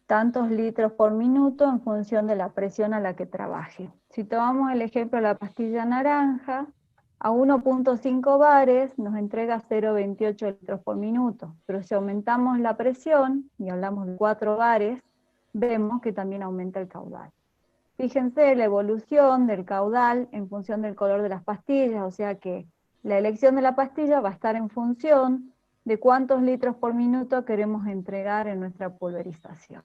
tantos litros por minuto en función de la presión a la que trabaje. Si tomamos el ejemplo de la pastilla naranja, a 1.5 bares nos entrega 0,28 litros por minuto, pero si aumentamos la presión, y hablamos de 4 bares, vemos que también aumenta el caudal. Fíjense la evolución del caudal en función del color de las pastillas, o sea que la elección de la pastilla va a estar en función de cuántos litros por minuto queremos entregar en nuestra pulverización.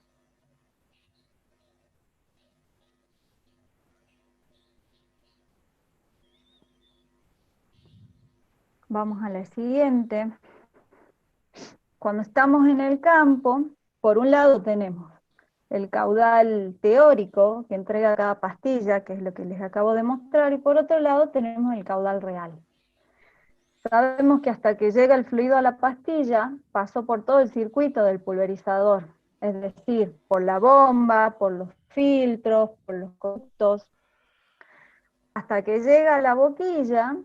Vamos a la siguiente. Cuando estamos en el campo, por un lado tenemos el caudal teórico que entrega cada pastilla, que es lo que les acabo de mostrar, y por otro lado tenemos el caudal real. Sabemos que hasta que llega el fluido a la pastilla, pasó por todo el circuito del pulverizador, es decir, por la bomba, por los filtros, por los conductos. Hasta que llega a la boquilla,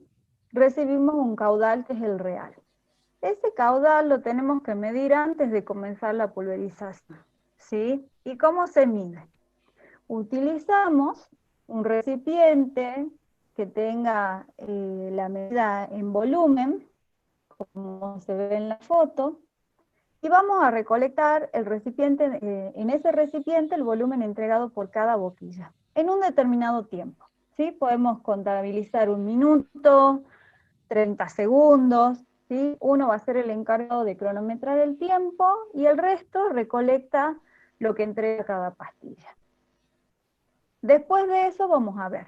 recibimos un caudal que es el real. Ese caudal lo tenemos que medir antes de comenzar la pulverización, ¿sí? ¿Y cómo se mide? Utilizamos un recipiente que tenga la medida en volumen, como se ve en la foto, y vamos a recolectar el recipiente, en ese recipiente el volumen entregado por cada boquilla, en un determinado tiempo, ¿sí? Podemos contabilizar 1 minuto, 30 segundos, ¿sí? Uno va a ser el encargado de cronometrar el tiempo y el resto recolecta lo que entrega cada pastilla. Después de eso vamos a ver,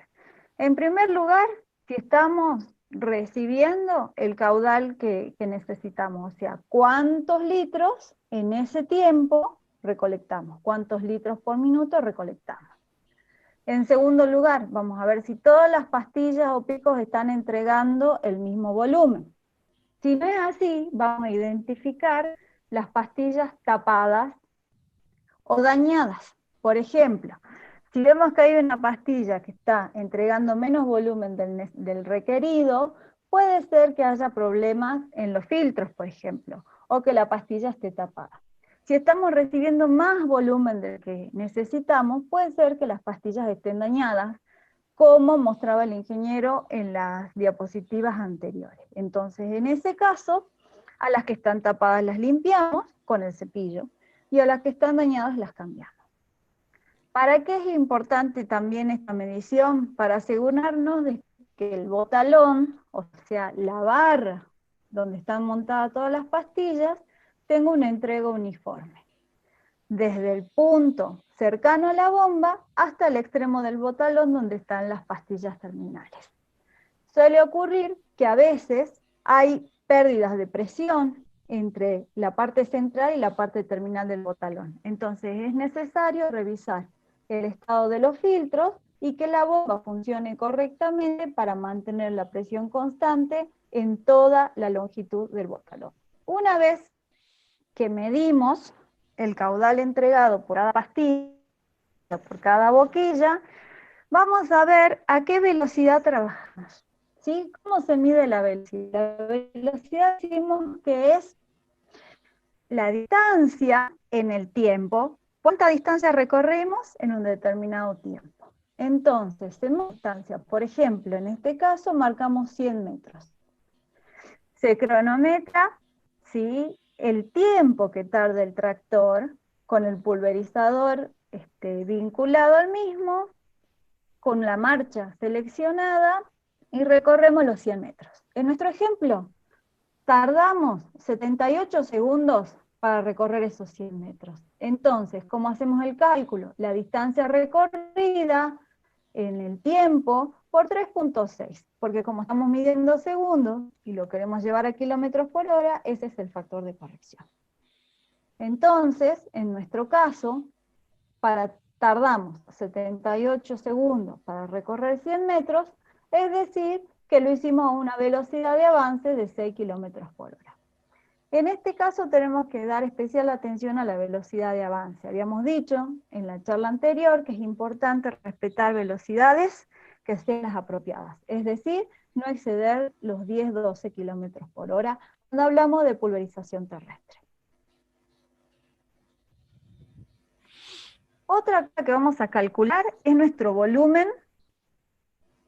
en primer lugar, si estamos recibiendo el caudal que necesitamos, o sea, cuántos litros en ese tiempo recolectamos, cuántos litros por minuto recolectamos. En segundo lugar, vamos a ver si todas las pastillas o picos están entregando el mismo volumen. Si no es así, vamos a identificar las pastillas tapadas o dañadas. Por ejemplo, si vemos que hay una pastilla que está entregando menos volumen del requerido, puede ser que haya problemas en los filtros, por ejemplo, o que la pastilla esté tapada. Si estamos recibiendo más volumen del que necesitamos, puede ser que las pastillas estén dañadas, como mostraba el ingeniero en las diapositivas anteriores. Entonces, en ese caso, a las que están tapadas las limpiamos con el cepillo, y a las que están dañadas las cambiamos. ¿Para qué es importante también esta medición? Para asegurarnos de que el botalón, o sea, la barra donde están montadas todas las pastillas, tenga una entrega uniforme. Desde el punto cercano a la bomba hasta el extremo del botalón donde están las pastillas terminales. Suele ocurrir que a veces hay pérdidas de presión entre la parte central y la parte terminal del botalón. Entonces es necesario revisar el estado de los filtros y que la bomba funcione correctamente para mantener la presión constante en toda la longitud del botalón. Una vez que medimos el caudal entregado por cada pastilla, por cada boquilla, vamos a ver a qué velocidad trabajamos. ¿Sí? ¿Cómo se mide la velocidad? La velocidad decimos que es la distancia en el tiempo. ¿Cuánta distancia recorremos en un determinado tiempo? Entonces, en una distancia, por ejemplo, en este caso marcamos 100 metros. Se cronometra, ¿sí?, el tiempo que tarda el tractor con el pulverizador vinculado al mismo, con la marcha seleccionada, y recorremos los 100 metros. En nuestro ejemplo, tardamos 78 segundos para recorrer esos 100 metros. Entonces, ¿cómo hacemos el cálculo? La distancia recorrida en el tiempo por 3.6, porque como estamos midiendo segundos y lo queremos llevar a kilómetros por hora, ese es el factor de corrección. Entonces, en nuestro caso, tardamos 78 segundos para recorrer 100 metros, es decir, que lo hicimos a una velocidad de avance de 6 kilómetros por hora. En este caso tenemos que dar especial atención a la velocidad de avance. Habíamos dicho en la charla anterior que es importante respetar velocidades que sean las apropiadas. Es decir, no exceder los 10-12 kilómetros por hora cuando hablamos de pulverización terrestre. Otra cosa que vamos a calcular es nuestro volumen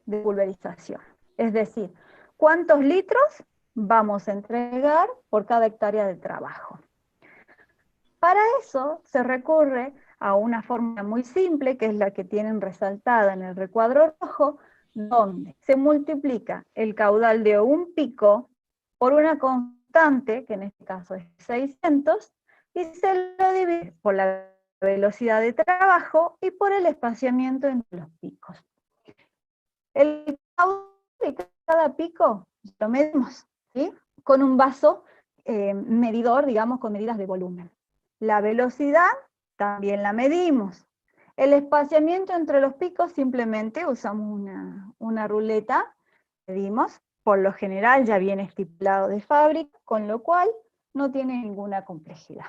de pulverización. Es decir, cuántos litros vamos a entregar por cada hectárea de trabajo. Para eso se recurre a una fórmula muy simple, que es la que tienen resaltada en el recuadro rojo, donde se multiplica el caudal de un pico por una constante, que en este caso es 600, y se lo divide por la velocidad de trabajo y por el espaciamiento entre los picos. El caudal de cada pico lo medimos, ¿sí? Con un vaso medidor, digamos, con medidas de volumen. La velocidad también la medimos. El espaciamiento entre los picos simplemente usamos una ruleta, medimos, por lo general ya viene estipulado de fábrica, con lo cual no tiene ninguna complejidad.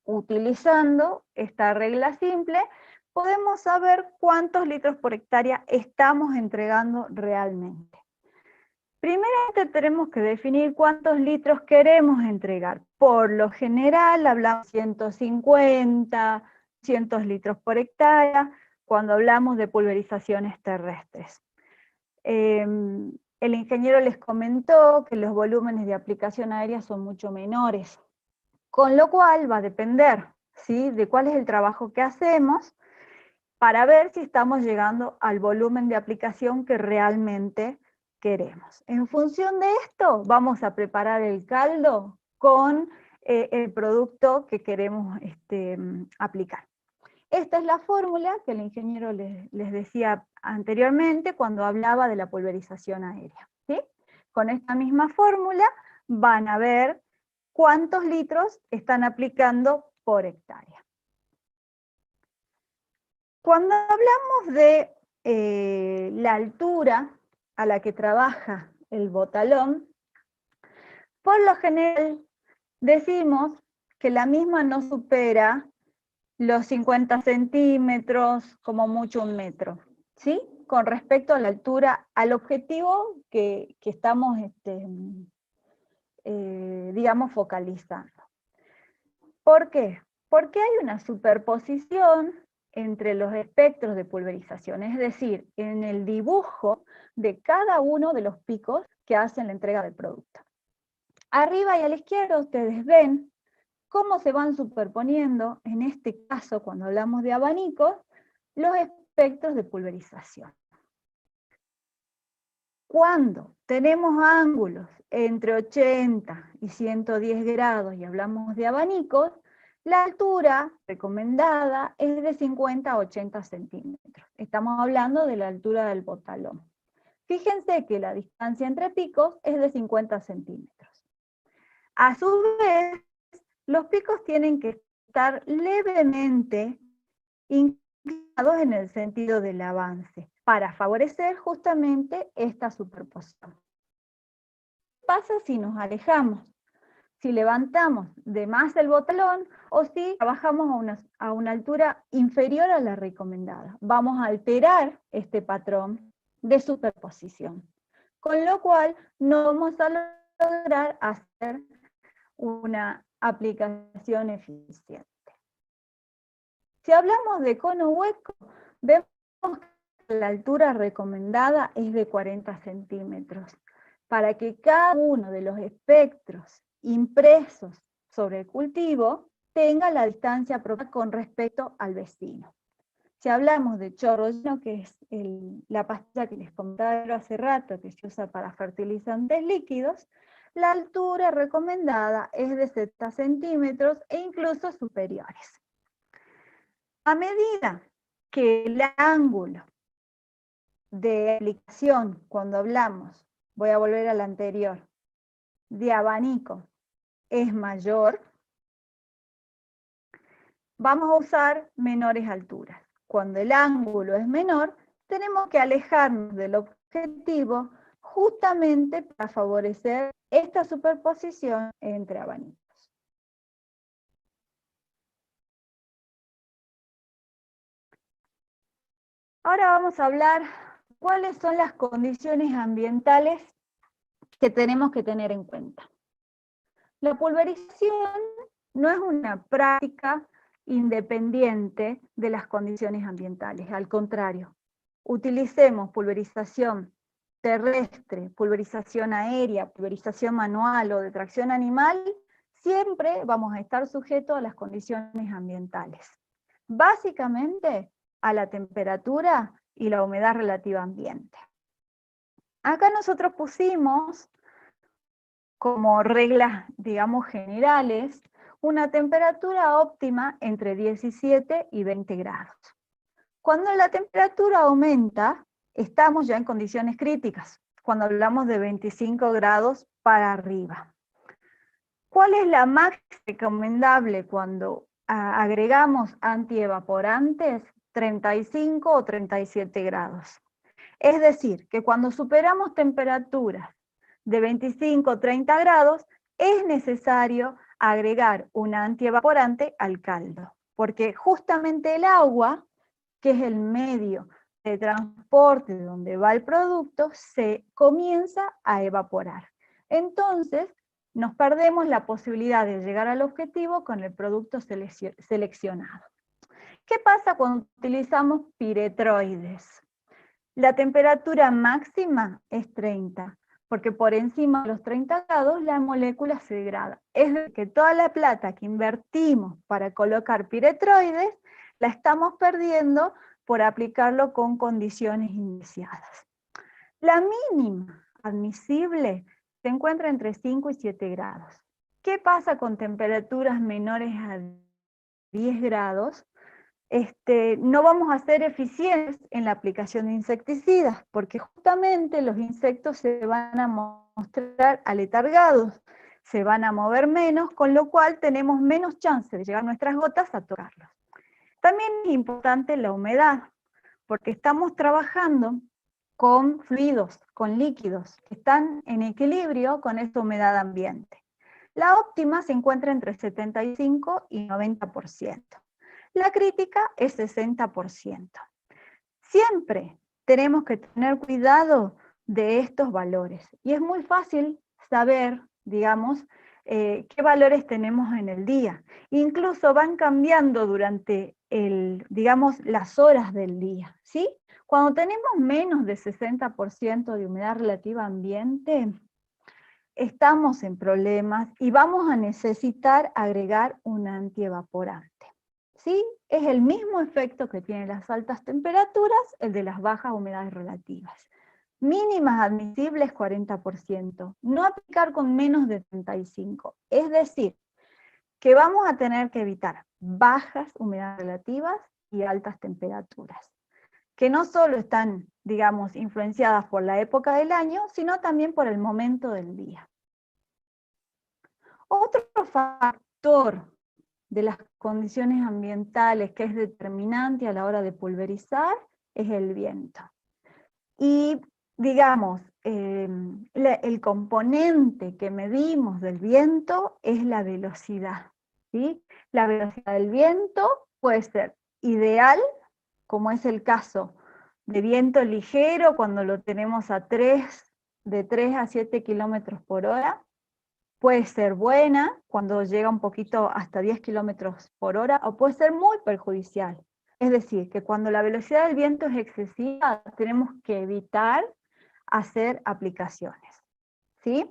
Utilizando esta regla simple, podemos saber cuántos litros por hectárea estamos entregando realmente. Primeramente tenemos que definir cuántos litros queremos entregar. Por lo general hablamos de 150, 200 litros por hectárea, cuando hablamos de pulverizaciones terrestres. El ingeniero les comentó que los volúmenes de aplicación aérea son mucho menores, con lo cual va a depender, ¿sí?, de cuál es el trabajo que hacemos, para ver si estamos llegando al volumen de aplicación que realmente queremos. En función de esto, vamos a preparar el caldo con el producto que queremos aplicar. Esta es la fórmula que el ingeniero les decía anteriormente cuando hablaba de la pulverización aérea, ¿sí? Con esta misma fórmula van a ver cuántos litros están aplicando por hectárea. Cuando hablamos de la altura a la que trabaja el botalón, por lo general decimos que la misma no supera los 50 centímetros, como mucho 1 metro, ¿sí? Con respecto a la altura, al objetivo que estamos, digamos, focalizando. ¿Por qué? Porque hay una superposición entre los espectros de pulverización, es decir, en el dibujo de cada uno de los picos que hacen la entrega del producto. Arriba y a la izquierda ustedes ven cómo se van superponiendo, en este caso cuando hablamos de abanicos, los espectros de pulverización. Cuando tenemos ángulos entre 80 y 110 grados y hablamos de abanicos, la altura recomendada es de 50 a 80 centímetros. Estamos hablando de la altura del botalón. Fíjense que la distancia entre picos es de 50 centímetros. A su vez, los picos tienen que estar levemente inclinados en el sentido del avance, para favorecer justamente esta superposición. ¿Qué pasa si nos alejamos? Si levantamos de más el botalón o si trabajamos a una altura inferior a la recomendada. Vamos a alterar este patrón de superposición, con lo cual no vamos a lograr hacer una aplicación eficiente. Si hablamos de cono hueco, vemos que la altura recomendada es de 40 centímetros, para que cada uno de los espectros impresos sobre el cultivo tenga la distancia propia con respecto al vecino. Si hablamos de chorro lleno, que es la pastilla que les comentaba hace rato, que se usa para fertilizantes líquidos, la altura recomendada es de 70 centímetros e incluso superiores. A medida que el ángulo de aplicación, cuando hablamos, voy a volver al anterior, de abanico, es mayor, vamos a usar menores alturas. Cuando el ángulo es menor, tenemos que alejarnos del objetivo justamente para favorecer esta superposición entre abanicos. Ahora vamos a hablar ¿cuáles son las condiciones ambientales que tenemos que tener en cuenta? La pulverización no es una práctica independiente de las condiciones ambientales, al contrario. Utilicemos pulverización terrestre, pulverización aérea, pulverización manual o de tracción animal, siempre vamos a estar sujetos a las condiciones ambientales. Básicamente a la temperatura y la humedad relativa ambiente. Acá nosotros pusimos como reglas, digamos, generales, una temperatura óptima entre 17 y 20 grados. Cuando la temperatura aumenta, estamos ya en condiciones críticas, cuando hablamos de 25 grados para arriba. ¿Cuál es la máxima recomendable cuando agregamos antievaporantes? 35 o 37 grados. Es decir, que cuando superamos temperaturas de 25 o 30 grados, es necesario agregar un antievaporante al caldo, porque justamente el agua, que es el medio de transporte donde va el producto, se comienza a evaporar. Entonces, nos perdemos la posibilidad de llegar al objetivo con el producto seleccionado. ¿Qué pasa cuando utilizamos piretroides? La temperatura máxima es 30, porque por encima de los 30 grados la molécula se degrada. Es decir, que toda la plata que invertimos para colocar piretroides, la estamos perdiendo por aplicarlo con condiciones iniciadas. La mínima admisible se encuentra entre 5 y 7 grados. ¿Qué pasa con temperaturas menores a 10 grados? No vamos a ser eficientes en la aplicación de insecticidas, porque justamente los insectos se van a mostrar aletargados, se van a mover menos, con lo cual tenemos menos chance de llegar nuestras gotas a tocarlos. También es importante la humedad, porque estamos trabajando con fluidos, con líquidos, que están en equilibrio con esta humedad ambiente. La óptima se encuentra entre 75 y 90%. La crítica es 60%. Siempre tenemos que tener cuidado de estos valores. Y es muy fácil saber, digamos, qué valores tenemos en el día. Incluso van cambiando durante las horas del día, ¿sí? Cuando tenemos menos de 60% de humedad relativa ambiente, estamos en problemas y vamos a necesitar agregar un antievaporante. ¿Sí? Es el mismo efecto que tienen las altas temperaturas, el de las bajas humedades relativas. Mínimas admisibles 40%, no aplicar con menos de 35%. Es decir, que vamos a tener que evitar bajas humedades relativas y altas temperaturas, que no solo están, digamos, influenciadas por la época del año, sino también por el momento del día. Otro factor de las condiciones ambientales que es determinante a la hora de pulverizar es el viento. Y digamos, el componente que medimos del viento es la velocidad, ¿sí? La velocidad del viento puede ser ideal, como es el caso de viento ligero cuando lo tenemos de 3 a 7 kilómetros por hora, puede ser buena cuando llega un poquito hasta 10 kilómetros por hora, o puede ser muy perjudicial. Es decir, que cuando la velocidad del viento es excesiva, tenemos que evitar hacer aplicaciones, ¿sí?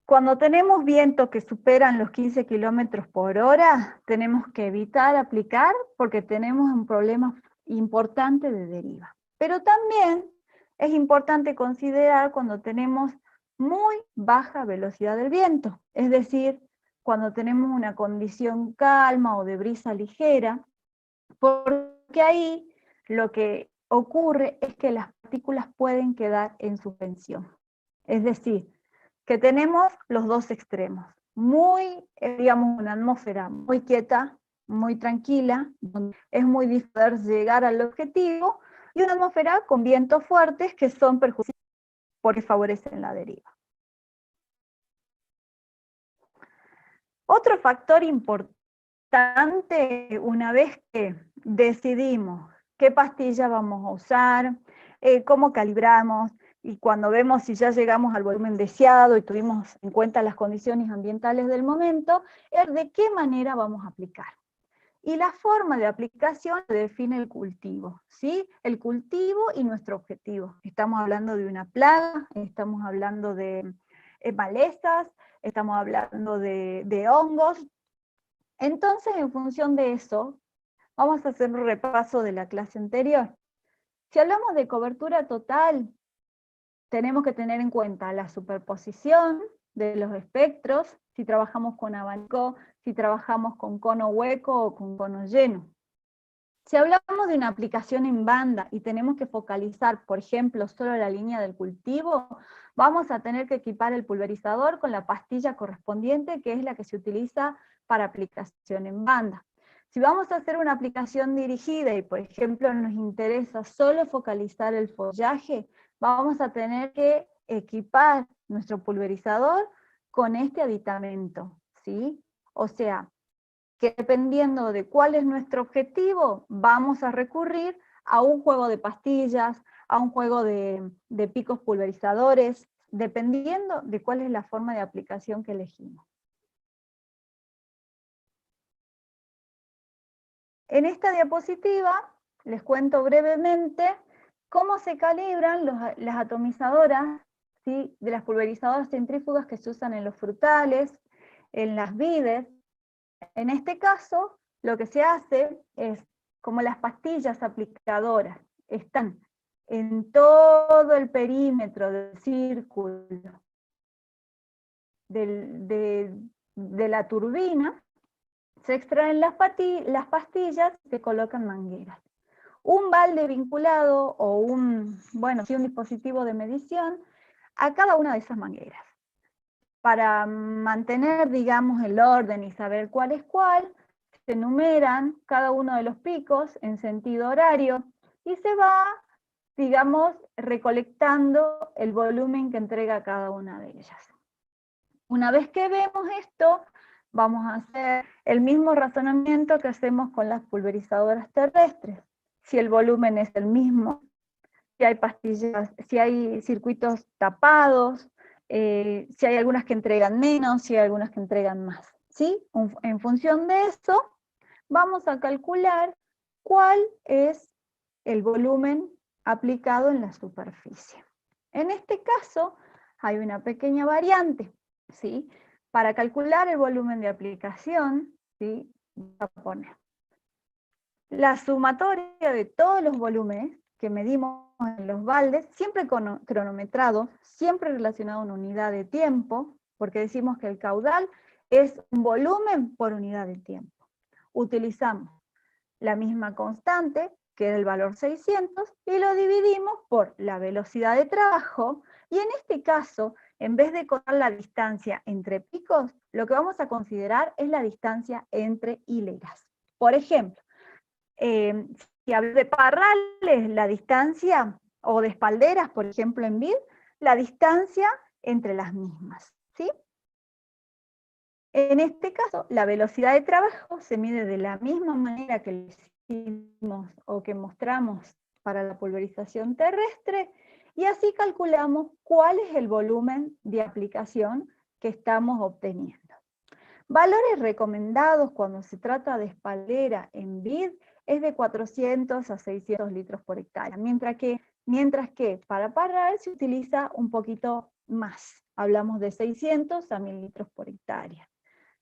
Cuando tenemos vientos que superan los 15 kilómetros por hora, tenemos que evitar aplicar porque tenemos un problema importante de deriva. Pero también es importante considerar cuando tenemos muy baja velocidad del viento, es decir, cuando tenemos una condición calma o de brisa ligera, porque ahí lo que ocurre es que las partículas pueden quedar en suspensión. Es decir, que tenemos los dos extremos, digamos, una atmósfera muy quieta, muy tranquila, donde es muy difícil llegar al objetivo, y una atmósfera con vientos fuertes que son perjudiciales porque favorecen la deriva. Otro factor importante, una vez que decidimos qué pastilla vamos a usar, cómo calibramos, y cuando vemos si ya llegamos al volumen deseado y tuvimos en cuenta las condiciones ambientales del momento, es de qué manera vamos a aplicar. Y la forma de aplicación define el cultivo, ¿sí? El cultivo y nuestro objetivo. Estamos hablando de una plaga, estamos hablando de malezas, estamos hablando de hongos. Entonces, en función de eso, vamos a hacer un repaso de la clase anterior. Si hablamos de cobertura total, tenemos que tener en cuenta la superposición de los espectros, si trabajamos con abanico, si trabajamos con cono hueco o con cono lleno. Si hablamos de una aplicación en banda y tenemos que focalizar, por ejemplo, solo la línea del cultivo, vamos a tener que equipar el pulverizador con la pastilla correspondiente, que es la que se utiliza para aplicación en banda. Si vamos a hacer una aplicación dirigida y, por ejemplo, nos interesa solo focalizar el follaje, vamos a tener que equipar nuestro pulverizador con este aditamento, ¿sí? O sea, que dependiendo de cuál es nuestro objetivo, vamos a recurrir a un juego de pastillas, a un juego de picos pulverizadores, dependiendo de cuál es la forma de aplicación que elegimos. En esta diapositiva les cuento brevemente cómo se calibran las atomizadoras, ¿sí?, de las pulverizadoras centrífugas que se usan en los frutales, en las vides. En este caso, lo que se hace es, como las pastillas aplicadoras están en todo el perímetro del círculo de la turbina, se extraen las pastillas y se colocan mangueras. Un balde vinculado o un dispositivo de medición a cada una de esas mangueras. Para mantener, digamos, el orden y saber cuál es cuál, se enumeran cada uno de los picos en sentido horario y se va, digamos, recolectando el volumen que entrega cada una de ellas. Una vez que vemos esto, vamos a hacer el mismo razonamiento que hacemos con las pulverizadoras terrestres. Si el volumen es el mismo, si hay pastillas, si hay circuitos tapados, si hay algunas que entregan menos, si hay algunas que entregan más, ¿sí? En función de eso, vamos a calcular cuál es el volumen aplicado en la superficie. En este caso, hay una pequeña variante, ¿sí? Para calcular el volumen de aplicación, ¿sí?, voy a poner la sumatoria de todos los volúmenes que medimos en los baldes, siempre cronometrados, siempre relacionado a una unidad de tiempo, porque decimos que el caudal es un volumen por unidad de tiempo. Utilizamos la misma constante, que era el valor 600, y lo dividimos por la velocidad de trabajo, y en este caso, en vez de contar la distancia entre picos, lo que vamos a considerar es la distancia entre hileras. Por ejemplo, si hablo de parrales, la distancia, o de espalderas, por ejemplo en vid, la distancia entre las mismas, ¿sí? En este caso, la velocidad de trabajo se mide de la misma manera que lo hicimos o que mostramos para la pulverización terrestre, y así calculamos cuál es el volumen de aplicación que estamos obteniendo. Valores recomendados cuando se trata de espaldera en vid es de 400 a 600 litros por hectárea, mientras que para parral se utiliza un poquito más, hablamos de 600 a 1000 litros por hectárea.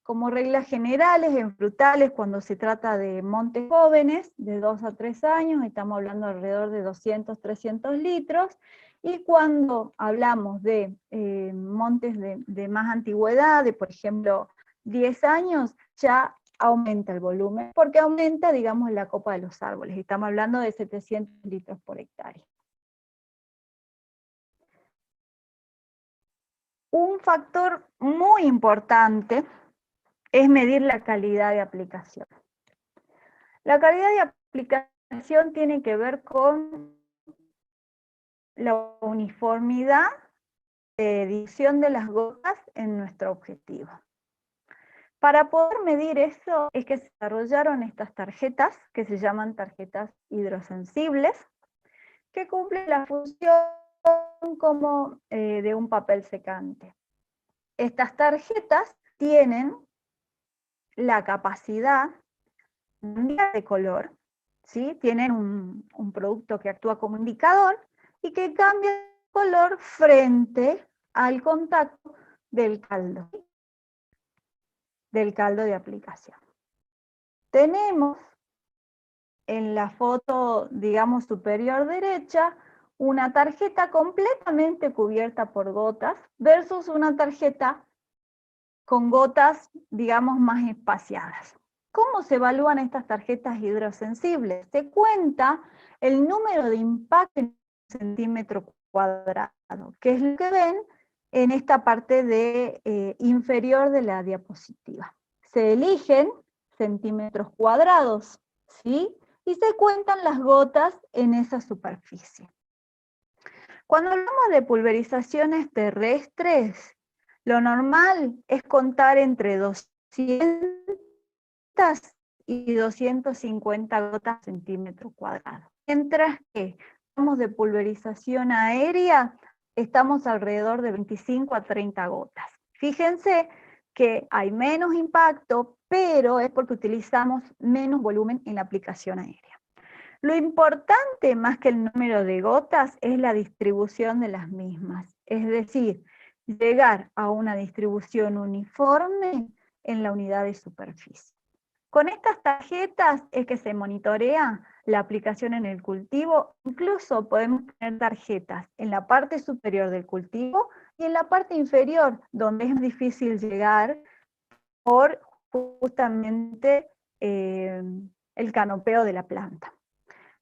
Como reglas generales, en frutales, cuando se trata de montes jóvenes, de 2 a 3 años, estamos hablando alrededor de 200, 300 litros, y cuando hablamos de montes de más antigüedad, de por ejemplo 10 años, ya aumenta el volumen, porque aumenta, digamos, la copa de los árboles, estamos hablando de 700 litros por hectárea. Un factor muy importante es medir la calidad de aplicación. La calidad de aplicación tiene que ver con la uniformidad de dilución de las gotas en nuestro objetivo. Para poder medir eso es que se desarrollaron estas tarjetas, que se llaman tarjetas hidrosensibles, que cumple la función como de un papel secante. Estas tarjetas tienen la capacidad de cambiar de color, ¿sí? Tienen un producto que actúa como indicador y que cambia de color frente al contacto del caldo de aplicación. Tenemos en la foto, digamos, superior derecha, una tarjeta completamente cubierta por gotas versus una tarjeta con gotas, digamos, más espaciadas. ¿Cómo se evalúan estas tarjetas hidrosensibles? Se cuenta el número de impacto en centímetro cuadrado, que es lo que ven en esta parte inferior de la diapositiva. Se eligen centímetros cuadrados, ¿sí? Y se cuentan las gotas en esa superficie. Cuando hablamos de pulverizaciones terrestres, lo normal es contar entre 200 y 250 gotas centímetro cuadrado. Mientras que hablamos de pulverización aérea, estamos alrededor de 25 a 30 gotas. Fíjense que hay menos impacto, pero es porque utilizamos menos volumen en la aplicación aérea. Lo importante, más que el número de gotas, es la distribución de las mismas. Es decir, llegar a una distribución uniforme en la unidad de superficie. Con estas tarjetas es que se monitorea la aplicación en el cultivo. Incluso podemos tener tarjetas en la parte superior del cultivo y en la parte inferior, donde es difícil llegar por justamente el canopeo de la planta.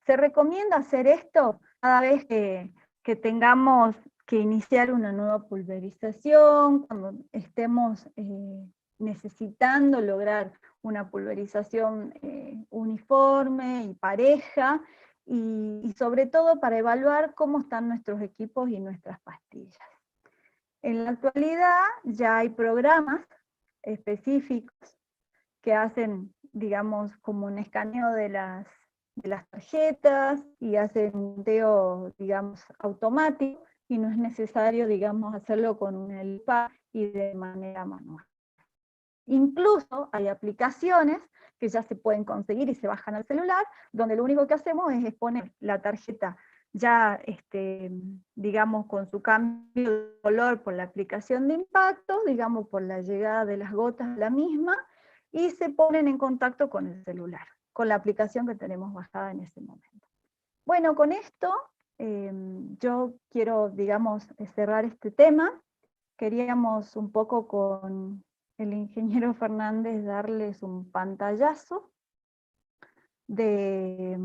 Se recomienda hacer esto cada vez que tengamos que iniciar una nueva pulverización, cuando estemos necesitando lograr una pulverización uniforme y pareja, y sobre todo para evaluar cómo están nuestros equipos y nuestras pastillas. En la actualidad ya hay programas específicos que hacen, digamos, como un escaneo de las tarjetas y hacen un conteo, digamos, automático, y no es necesario, digamos, hacerlo con un LPA y de manera manual. Incluso hay aplicaciones que ya se pueden conseguir y se bajan al celular, donde lo único que hacemos es exponer la tarjeta ya, digamos, con su cambio de color por la aplicación de impacto, digamos, por la llegada de las gotas a la misma, y se ponen en contacto con el celular, con la aplicación que tenemos bajada en ese momento. Bueno, con esto yo quiero, digamos, cerrar este tema. Queríamos un poco con el ingeniero Fernández darles un pantallazo de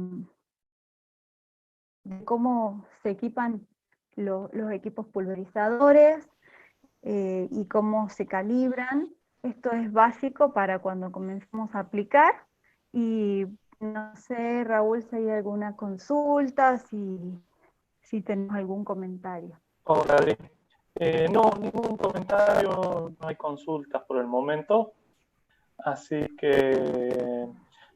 cómo se equipan los equipos pulverizadores y cómo se calibran. Esto es básico para cuando comencemos a aplicar, y no sé, Raúl, si hay alguna consulta, si tenemos algún comentario.
Hola, Adri. No, ningún comentario, no hay consultas por el momento, así que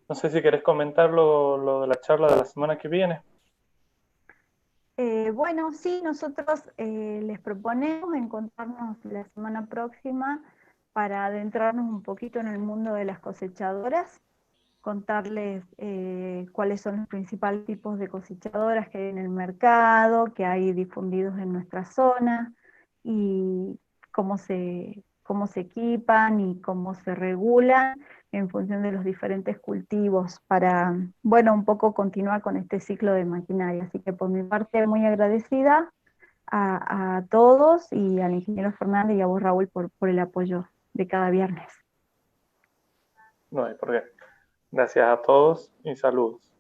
no sé si querés comentar lo de la charla de la semana que viene.
Bueno, sí, nosotros les proponemos encontrarnos la semana próxima para adentrarnos un poquito en el mundo de las cosechadoras, contarles cuáles son los principales tipos de cosechadoras que hay en el mercado, que hay difundidos en nuestra zona, y cómo se equipan y cómo se regulan en función de los diferentes cultivos para, bueno, un poco continuar con este ciclo de maquinaria. Así que por mi parte, muy agradecida a todos, y al ingeniero Fernández y a vos, Raúl, por el apoyo de cada viernes.
No hay por qué. Gracias a todos y saludos.